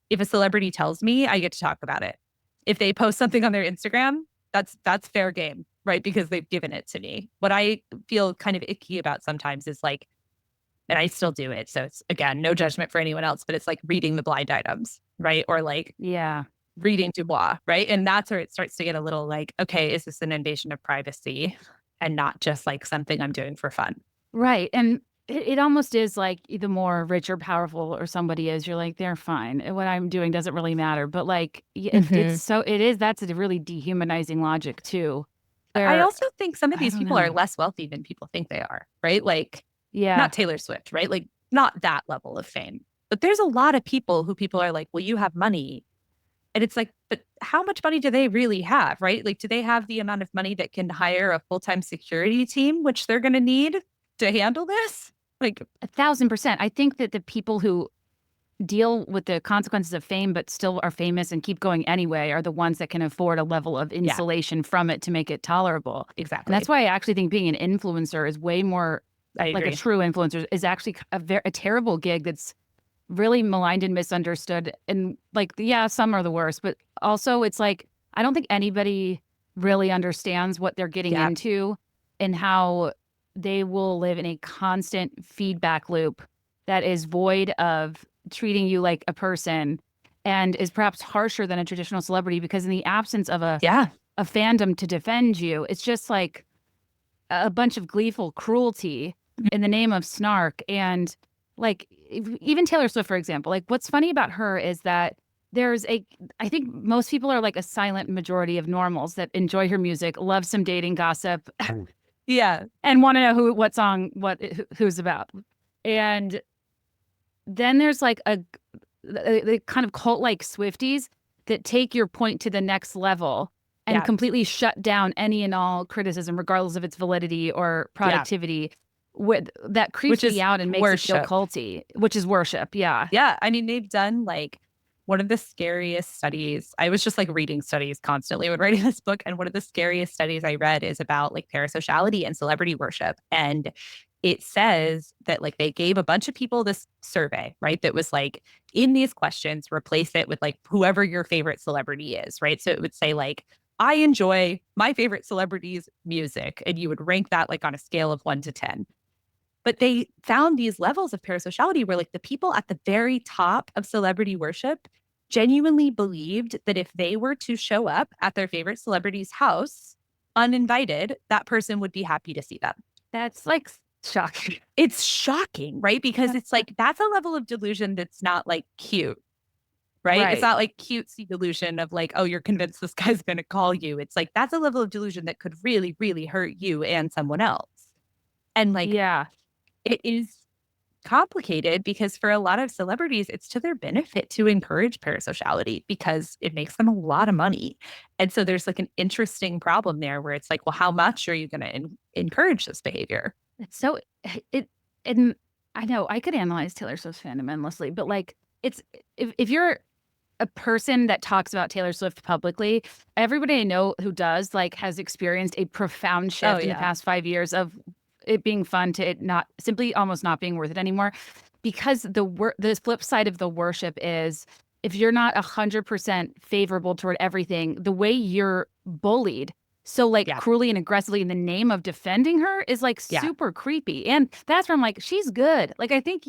if a celebrity tells me, I get to talk about it. If they post something on their Instagram, that's fair game, right? Because they've given it to me. What I feel kind of icky about sometimes is like, and I still do it. So it's, again, no judgment for anyone else, but it's like reading the blind items, right? Or like Yeah. reading Dubois, right? And that's where it starts to get a little like, okay, is this an invasion of privacy and not just like something I'm doing for fun? Right. And it almost is like the more rich or powerful or somebody is, you're like, they're fine. What I'm doing doesn't really matter. But like, that's a really dehumanizing logic too. I Where, also think some of I these don't people are know. less wealthy than people think they are, right? Like, Yeah. not Taylor Swift, right? Like, not that level of fame. But there's a lot of people who people are like, well, you have money. And it's like, but how much money do they really have, right? Like, do they have the amount of money that can hire a full-time security team, which they're going to need to handle this? Like, 1,000%. I think that the people who deal with the consequences of fame but still are famous and keep going anyway are the ones that can afford a level of yeah, insulation from it to make it tolerable. And exactly. that's why I actually think being an influencer is way more I like a agree. true influencer is actually a terrible gig that's really maligned and misunderstood. And like, yeah, some are the worst, but also it's like, I don't think anybody really understands what they're getting Yeah. into and how they will live in a constant feedback loop that is void of treating you like a person and is perhaps harsher than a traditional celebrity because in the absence of Yeah. a fandom to defend you, it's just like a bunch of gleeful cruelty in the name of snark. And like even Taylor Swift, for example, like what's funny about her is that I think most people are like a silent majority of normals that enjoy her music, love some dating gossip, Yeah. and want to know what song, who's about. And then there's like the kind of cult like Swifties that take your point to the next level and Yeah. completely shut down any and all criticism, regardless of its validity or Yeah. productivity. That creeps Which me is out and makes it feel worship. culty, which is worship. Yeah. Yeah. I mean, they've done like one of the scariest studies. I was just like reading studies constantly when writing this book. And one of the scariest studies I read is about like parasociality and celebrity worship. And it says that like they gave a bunch of people this survey, right? That was like in these questions, replace it with like whoever your favorite celebrity is, right? So it would say like, I enjoy my favorite celebrity's music. And you would rank that like on a scale of 1 to 10. But they found these levels of parasociality where like the people at the very top of celebrity worship genuinely believed that if they were to show up at their favorite celebrity's house uninvited, that person would be happy to see them. That's like shocking. It's shocking, right? Because it's like that's a level of delusion that's not like cute, right? It's Right. not like cutesy delusion of like, oh, you're convinced this guy's going to call you. It's like that's a level of delusion that could really, really hurt you and someone else. And like Yeah. it is complicated because for a lot of celebrities, it's to their benefit to encourage parasociality because it makes them a lot of money. And so there's like an interesting problem there where it's like, well, how much are you going to encourage this behavior? It's so it and I know I could analyze Taylor Swift's fandom endlessly, but like it's if you're a person that talks about Taylor Swift publicly, everybody I know who does like has experienced a profound Oh, shift in the yeah. past 5 years of it being fun to it not simply almost not being worth it anymore. Because the flip side of the worship is if you're not 100% favorable toward everything, the way you're bullied so like Yeah. cruelly and aggressively in the name of defending her is like Yeah. super creepy. And that's where I'm like, she's good. Like I think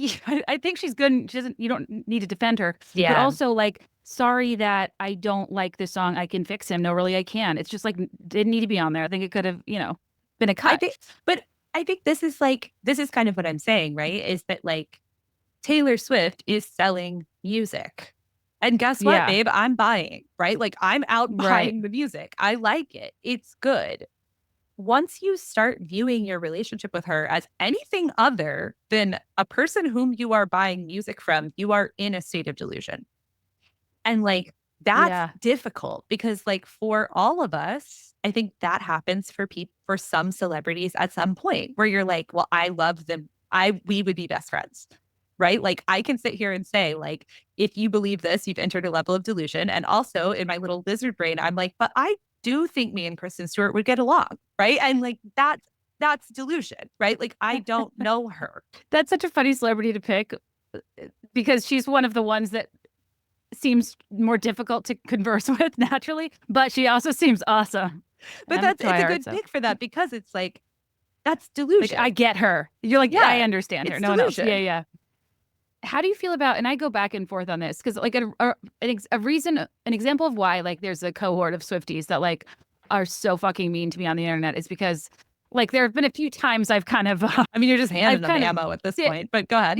I think she's good. And she doesn't. You don't need to defend her. But Yeah. also like, sorry that I don't like this song. I can fix him. No, really, I can. It's just like didn't need to be on there. I think it could have, been a I cut. think, but I think this is kind of what I'm saying, right? Is that like Taylor Swift is selling music. And guess what, Yeah. babe? I'm buying, right? Like I'm out Right. buying the music. I like it. It's good. Once you start viewing your relationship with her as anything other than a person whom you are buying music from, you are in a state of delusion. And like That's difficult because like for all of us, I think that happens for people, for some celebrities at some point where you're like, well, I love them. We would be best friends, right? Like I can sit here and say like, if you believe this, you've entered a level of delusion. And also in my little lizard brain, I'm like, but I do think me and Kristen Stewart would get along, right? And like that's delusion, right? Like I don't know her. That's such a funny celebrity to pick because she's one of the ones that seems more difficult to converse with naturally, but she also seems awesome. But it's a good pick for that because it's like, that's delusion. Like, I get her. You're like, I understand her. No one else. Yeah. How do you feel about, and I go back and forth on this, because like an example of why like there's a cohort of Swifties that like are so fucking mean to me on the internet is because like there have been a few times I've kind of I mean, you're just handing them ammo at this point, but go ahead.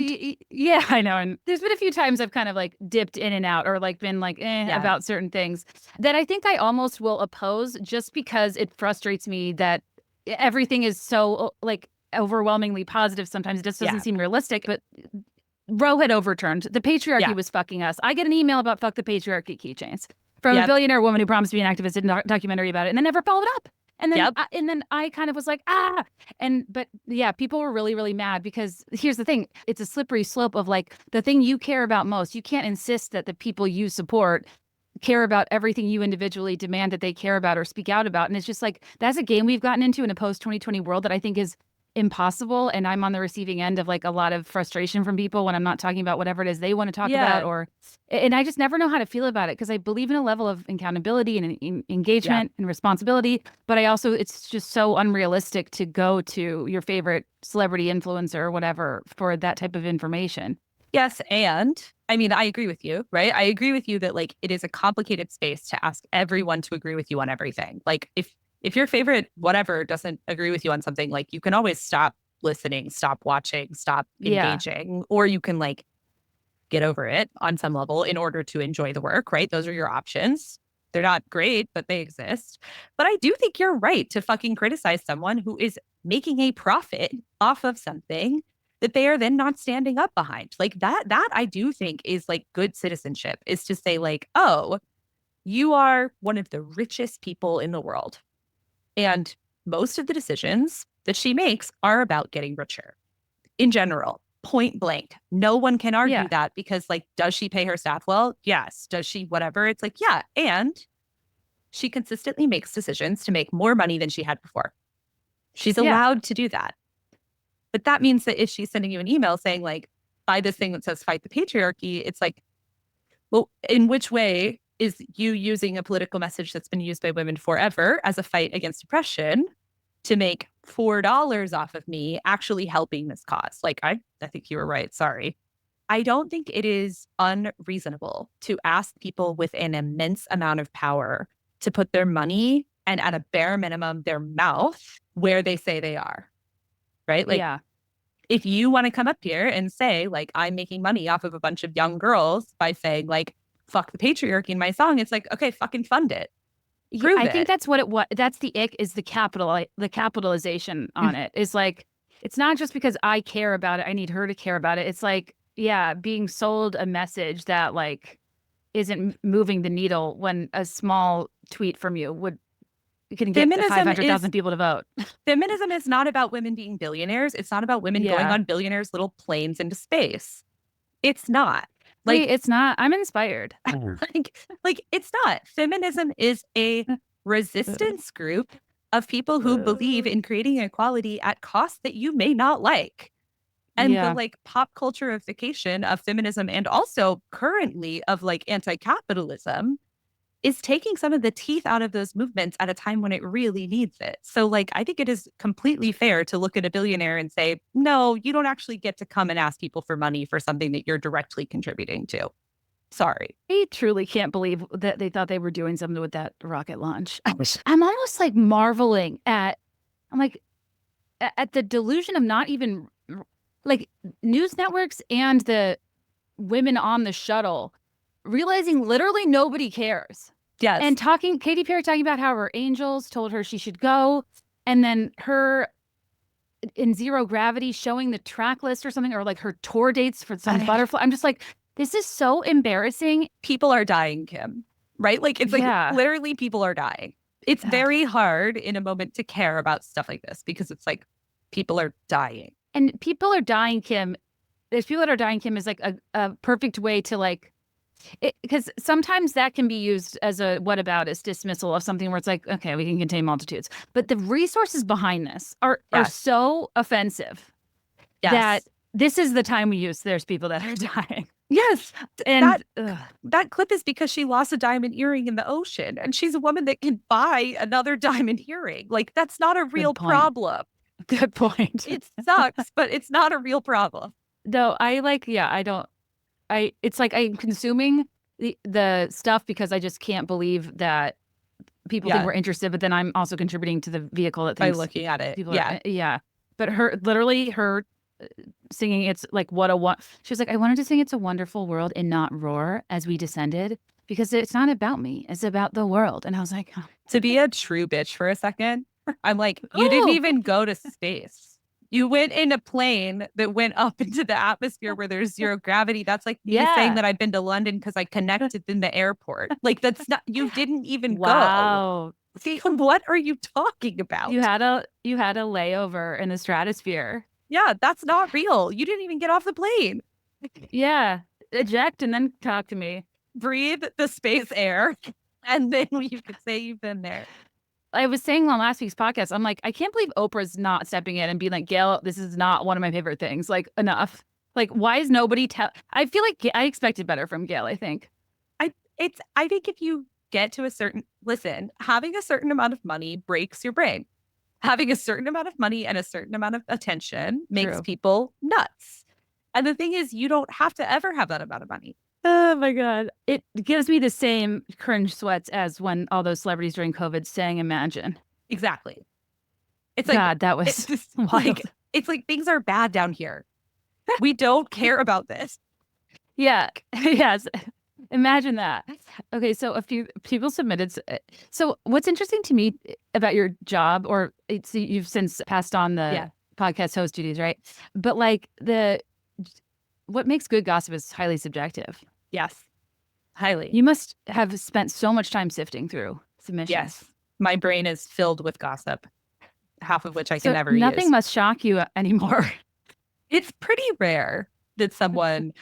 Yeah, I know. And there's been a few times I've kind of like dipped in and out or like been like about certain things that I think I almost will oppose just because it frustrates me that everything is so like overwhelmingly positive. Sometimes it just doesn't seem realistic. But Roe had overturned. The patriarchy was fucking us. I get an email about fuck the patriarchy keychains from a billionaire woman who promised to be an activist, did a documentary about it, and then never followed up. And then I kind of was like, but people were really, really mad because here's the thing. It's a slippery slope of like the thing you care about most. You can't insist that the people you support care about everything you individually demand that they care about or speak out about. And it's just like, that's a game we've gotten into in a post-2020 world that I think is impossible. And I'm on the receiving end of like a lot of frustration from people when I'm not talking about whatever it is they want to talk about, and I just never know how to feel about it because I believe in a level of accountability and engagement and responsibility. But I also, it's just so unrealistic to go to your favorite celebrity influencer or whatever for that type of information. Yes. And I mean, I agree with you, right? I agree with you that like it is a complicated space to ask everyone to agree with you on everything. Like if your favorite whatever doesn't agree with you on something, like you can always stop listening, stop watching, stop engaging, or you can like get over it on some level in order to enjoy the work, right? Those are your options. They're not great, but they exist. But I do think you're right to fucking criticize someone who is making a profit off of something that they are then not standing up behind. Like that I do think is like good citizenship, is to say like, oh, you are one of the richest people in the world. And most of the decisions that she makes are about getting richer in general, point blank. No one can argue that because like, does she pay her staff well? Yes. Does she whatever? It's like, yeah. And she consistently makes decisions to make more money than she had before. She's allowed to do that. But that means that if she's sending you an email saying like, buy this thing that says fight the patriarchy, it's like, well, in which way is you using a political message that's been used by women forever as a fight against oppression to make $4 off of me actually helping this cause? Like, I think you were right. Sorry. I don't think it is unreasonable to ask people with an immense amount of power to put their money and at a bare minimum, their mouth where they say they are. Right? Like, if you want to come up here and say, like, I'm making money off of a bunch of young girls by saying, like, fuck the patriarchy in my song, it's like, okay, fucking fund it. I think that's what that's the ick, is the capitalization on it. Is like, it's not just because I care about it, I need her to care about it. It's like, being sold a message that like isn't moving the needle when a small tweet from you can get 500,000 people to vote. Feminism is not about women being billionaires. It's not about women going on billionaires' little planes into space. It's not. Like, it's not. I'm inspired. like it's not. Feminism is a resistance group of people who believe in creating equality at costs that you may not like. And the like pop cultureification of feminism, and also currently of like anti-capitalism, is taking some of the teeth out of those movements at a time when it really needs it. So like, I think it is completely fair to look at a billionaire and say, no, you don't actually get to come and ask people for money for something that you're directly contributing to. Sorry. I truly can't believe that they thought they were doing something with that rocket launch. I'm almost like marveling at the delusion of not even like news networks and the women on the shuttle realizing literally nobody cares. Yes. And Katy Perry talking about how her angels told her she should go. And then her in Zero Gravity showing the track list or something, or like her tour dates for some butterfly. I'm just like, this is so embarrassing. People are dying, Kim. right? Like, it's like Yeah. literally people are dying. It's very hard in a moment to care about stuff like this because it's like people are dying. And people are dying, Kim. There's people that are dying, Kim, is like a perfect way to like, because sometimes that can be used as a whataboutism dismissal of something where it's like, okay, we can contain multitudes. But the resources behind this are so offensive that this is the time we use. There's people that are dying. Yes. And that clip is because she lost a diamond earring in the ocean and she's a woman that can buy another diamond earring. Like, that's not a real problem. Good point. It sucks, but it's not a real problem. No, it's like I'm consuming the stuff because I just can't believe that people think we're interested, but then I'm also contributing to the vehicle that thinks by looking at it. Yeah. But her singing, it's like she was like, I wanted to sing "It's a Wonderful World" and not roar as we descended because it's not about me, it's about the world. And I was like, to be a true bitch for a second, I'm like, you didn't even go to space. You went in a plane that went up into the atmosphere where there's zero gravity. That's like me saying that I've been to London because I connected in the airport. Like, that's not, you didn't even go. See, what are you talking about? You had a layover in the stratosphere. Yeah, that's not real. You didn't even get off the plane. Yeah. Eject and then talk to me. Breathe the space air. And then you could say you've been there. I was saying on last week's podcast, I'm like, I can't believe Oprah's not stepping in and being like, Gail, this is not one of my favorite things. Like, enough. Like, why is nobody I feel like I expected better from Gail, I think. I think if you get to having a certain amount of money breaks your brain. Having a certain amount of money and a certain amount of attention makes people nuts. And the thing is, you don't have to ever have that amount of money. Oh my God. It gives me the same cringe sweats as when all those celebrities during COVID sang Imagine. Exactly. It's like, God, that was wild. It's like things are bad down here. We don't care about this. Yeah. Yes. Imagine that. Okay, so a few people submitted. So what's interesting to me about your job, or you've since passed on the podcast host duties, right? But like what makes good gossip is highly subjective. Yes, highly. You must have spent so much time sifting through submissions. Yes, my brain is filled with gossip, half of which I can never use. Nothing must shock you anymore. It's pretty rare that somebody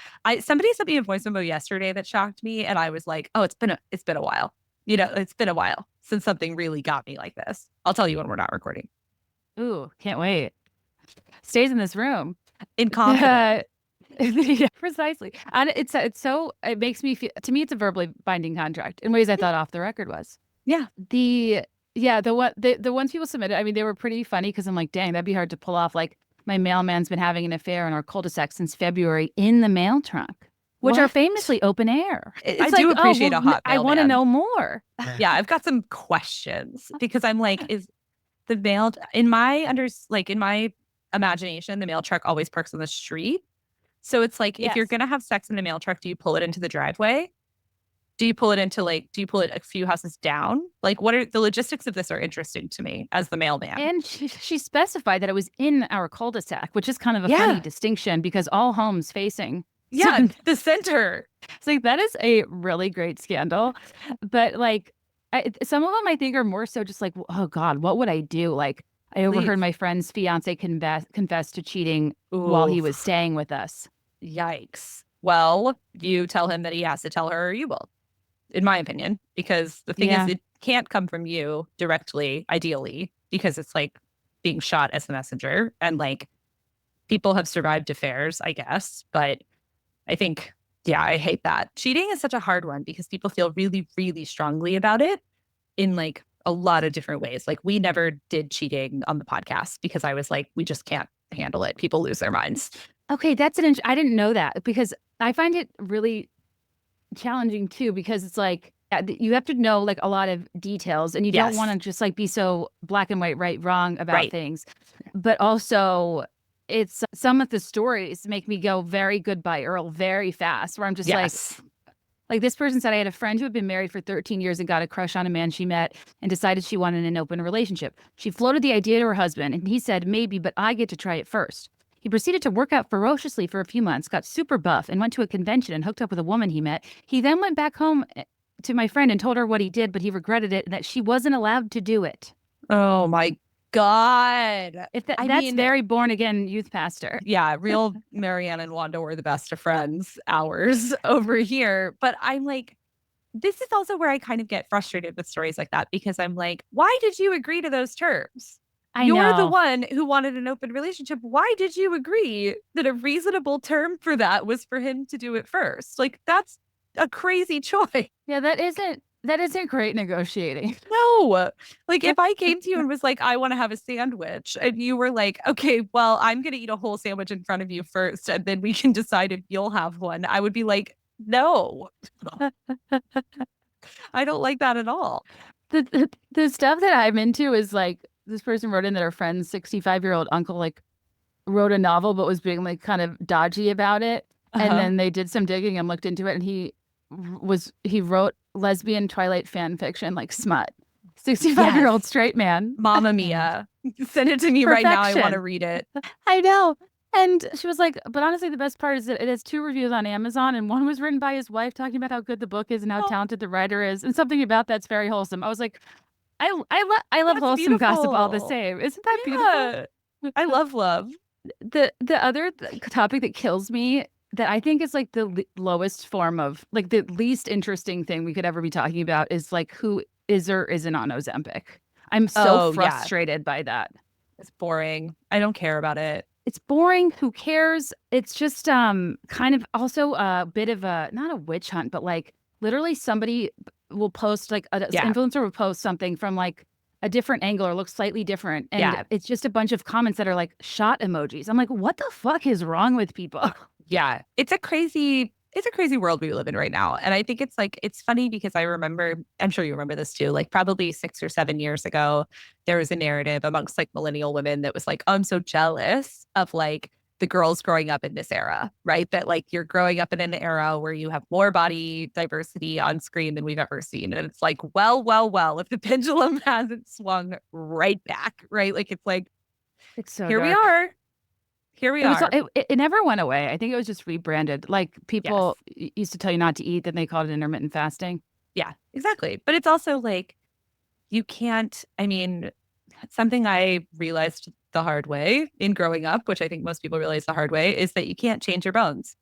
sent me a voice memo yesterday that shocked me, and I was like, oh, it's been a while. You know, it's been a while since something really got me like this. I'll tell you when we're not recording. Ooh, can't wait. Stays in this room. In confidence. Yeah, precisely. And it makes me feel, to me, it's a verbally binding contract in ways I thought off the record was. Yeah. The ones people submitted, I mean, they were pretty funny because I'm like, dang, that'd be hard to pull off. Like, my mailman's been having an affair in our cul-de-sac since February in the mail truck, which are famously open air. I do appreciate a hot mailman. I want to know more. Yeah, I've got some questions because I'm like, is the mail in my imagination, the mail truck always parks on the street. So it's like, if you're going to have sex in the mail truck, do you pull it into the driveway? Do you pull it a few houses down? Like, what are the logistics of this are interesting to me as the mailman. And she specified that it was in our cul-de-sac, which is kind of a funny distinction because all homes facing. Yeah, the center. It's like, that is a really great scandal. But like, some of them I think are more so just like, oh God, what would I do? Like, I overheard my friend's fiance confess to cheating while he was staying with us. Yikes. Well, you tell him that he has to tell her or you will, in my opinion, because the thing is, it can't come from you directly, ideally, because it's like being shot as the messenger. And like, people have survived affairs, I guess. But I think, I hate that. Cheating is such a hard one because people feel really, really strongly about it in like a lot of different ways. Like, we never did cheating on the podcast because I was like, we just can't handle it. People lose their minds. Okay, I didn't know that because I find it really challenging too, because it's like, you have to know like a lot of details and you don't want to just like be so black and white, right, wrong about things. But also it's some of the stories make me go very Goodbye Earl very fast, where I'm just like this person said, I had a friend who had been married for 13 years and got a crush on a man she met and decided she wanted an open relationship. She floated the idea to her husband and he said, maybe, but I get to try it first. He proceeded to work out ferociously for a few months, got super buff, and went to a convention and hooked up with a woman he met. He then went back home to my friend and told her what he did, but he regretted it and that she wasn't allowed to do it. Oh my God. That's very born again youth pastor. Yeah, real Marianne and Wanda were the best of friends hours over here. But I'm like, this is also where I kind of get frustrated with stories like that, because I'm like, why did you agree to those terms? You're the one who wanted an open relationship. Why did you agree that a reasonable term for that was for him to do it first? Like, that's a crazy choice. Yeah, that isn't great negotiating. No. Like, if I came to you and was like, I want to have a sandwich, and you were like, okay, well, I'm going to eat a whole sandwich in front of you first, and then we can decide if you'll have one, I would be like, no. I don't like that at all. The stuff that I'm into is like, this person wrote in that her friend's 65-year-old uncle like wrote a novel, but was being like kind of dodgy about it. And then they did some digging and looked into it, and he wrote lesbian Twilight fan fiction, like smut. 65-year-old straight man. Mamma mia. Send it to me right now. I want to read it. I know. And she was like, but honestly, the best part is that it has 2 reviews on Amazon, and one was written by his wife talking about how good the book is and how talented the writer is, and something about that's very wholesome. I was like, I love wholesome gossip all the same. Isn't that beautiful? I love love. The other topic that kills me, that I think is like the lowest form of, like, the least interesting thing we could ever be talking about, is like, who is or isn't on Ozempic. I'm so frustrated by that. It's boring. I don't care about it. It's boring. Who cares? It's just kind of also a bit of a, not a witch hunt, but like literally somebody will post, like an influencer will post something from like a different angle or looks slightly different. And it's just a bunch of comments that are like shot emojis. I'm like, what the fuck is wrong with people? Yeah. It's a crazy world we live in right now. And I think it's like, it's funny because I remember, I'm sure you remember this too, like probably 6 or 7 years ago, there was a narrative amongst like millennial women that was like, oh, I'm so jealous of like the girls growing up in this era, right? That like you're growing up in an era where you have more body diversity on screen than we've ever seen. And it's like, well, if the pendulum hasn't swung right back, right? Like, it's like, it's so here dark. we are. Here we are. It never went away. I think it was just rebranded. Like, people used to tell you not to eat, then they called it intermittent fasting. Yeah, exactly. But it's also like, you can't, I mean, something I realized the hard way in growing up, which I think most people realize the hard way, is that you can't change your bones.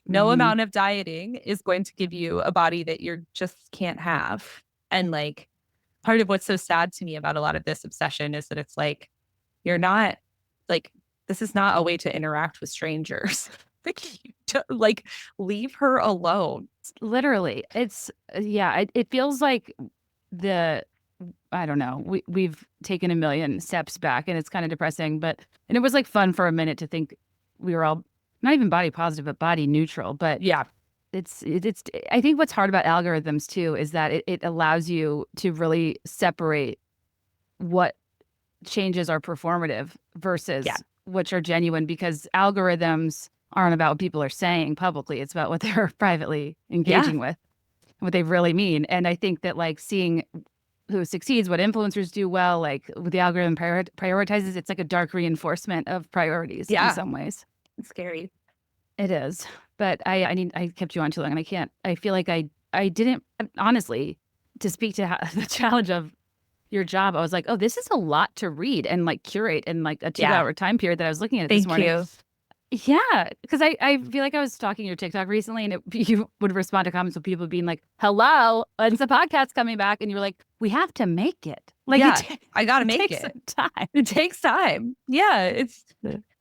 No amount of dieting is going to give you a body that you just can't have. And like, part of what's so sad to me about a lot of this obsession is that it's like, you're not, like, this is not a way to interact with strangers. Like, leave her alone. Literally. It's, it feels like I don't know, we've taken a million steps back, and it's kind of depressing, and it was like fun for a minute to think we were all not even body positive, but body neutral. But yeah, it's I think what's hard about algorithms too is that it allows you to really separate what changes are performative versus which are genuine, because algorithms aren't about what people are saying publicly. It's about what they're privately engaging with, what they really mean. And I think that like seeing who succeeds, what influencers do well, like what the algorithm prioritizes, it's like a dark reinforcement of priorities in some ways. It's scary. It is. But I kept you on too long, and I feel like I didn't, honestly, to speak to the challenge of your job, I was like, oh, this is a lot to read and like curate in like a 2-hour time period that I was looking at this morning. Thank you. Yeah, because I feel like I was stalking your TikTok recently, and you would respond to comments with people being like, hello, when's the podcast coming back? And you're like, we have to make it. Like, I got to make it. Time. It takes time. Yeah,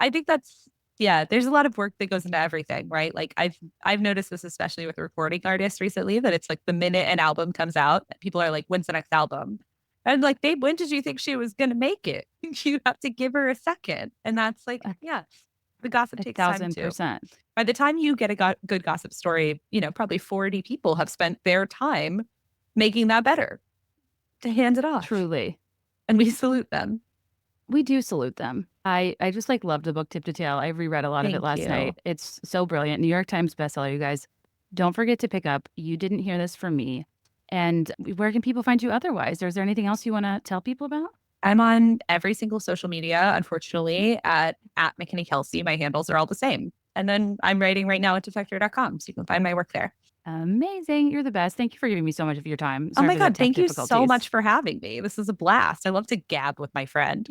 I think that's, there's a lot of work that goes into everything, right? Like, I've noticed this, especially with recording artists recently, that it's like the minute an album comes out, people are like, when's the next album? And like, babe, when did you think she was going to make it? You have to give her a second. And that's like, the gossip takes time too. 1,000%. By the time you get a good gossip story, probably 40 people have spent their time making that better to hand it off. Truly. And we salute them. We do salute them. I just like loved the book tip to tail. I reread a lot of it last night. It's so brilliant. New York Times bestseller, you guys. Don't forget to pick up. You didn't hear this from me. And where can people find you otherwise? Is there anything else you want to tell people about? I'm on every single social media, unfortunately, at McKinney Kelsey. My handles are all the same. And then I'm writing right now at defector.com, so you can find my work there. Amazing. You're the best. Thank you for giving me so much of your time. Oh Sorry my for the God, tech thank you so difficulties. much for having me. This is a blast. I love to gab with my friend.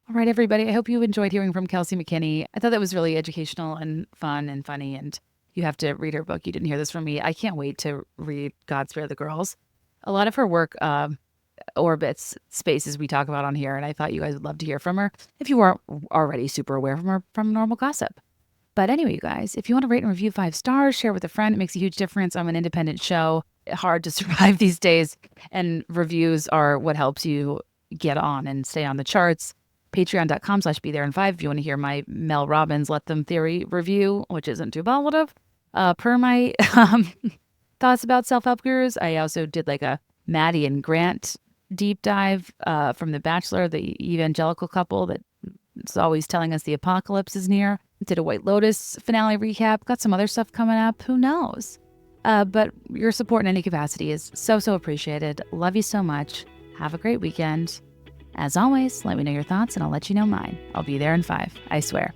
All right, everybody. I hope you enjoyed hearing from Kelsey McKinney. I thought that was really educational and fun and funny, and you have to read her book. You didn't hear this from me. I can't wait to read God Spare the Girls. A lot of her work orbits spaces we talk about on here, and I thought you guys would love to hear from her if you weren't already super aware from her from Normal Gossip. But anyway, you guys, if you want to rate and review 5 stars, share with a friend. It makes a huge difference. I'm an independent show. Hard to survive these days, and reviews are what helps you get on and stay on the charts. Patreon.com/BeThereIn5 if you want to hear my Mel Robbins Let Them Theory review, which isn't too positive. Per my thoughts about self-help gurus, I also did like a Maddie and Grant deep dive from The Bachelor, the evangelical couple that is always telling us the apocalypse is near. Did a White Lotus finale recap. Got some other stuff coming up. Who knows? But your support in any capacity is so appreciated. Love you so much. Have a great weekend. As always, let me know your thoughts and I'll let you know mine. I'll be there in 5, I swear.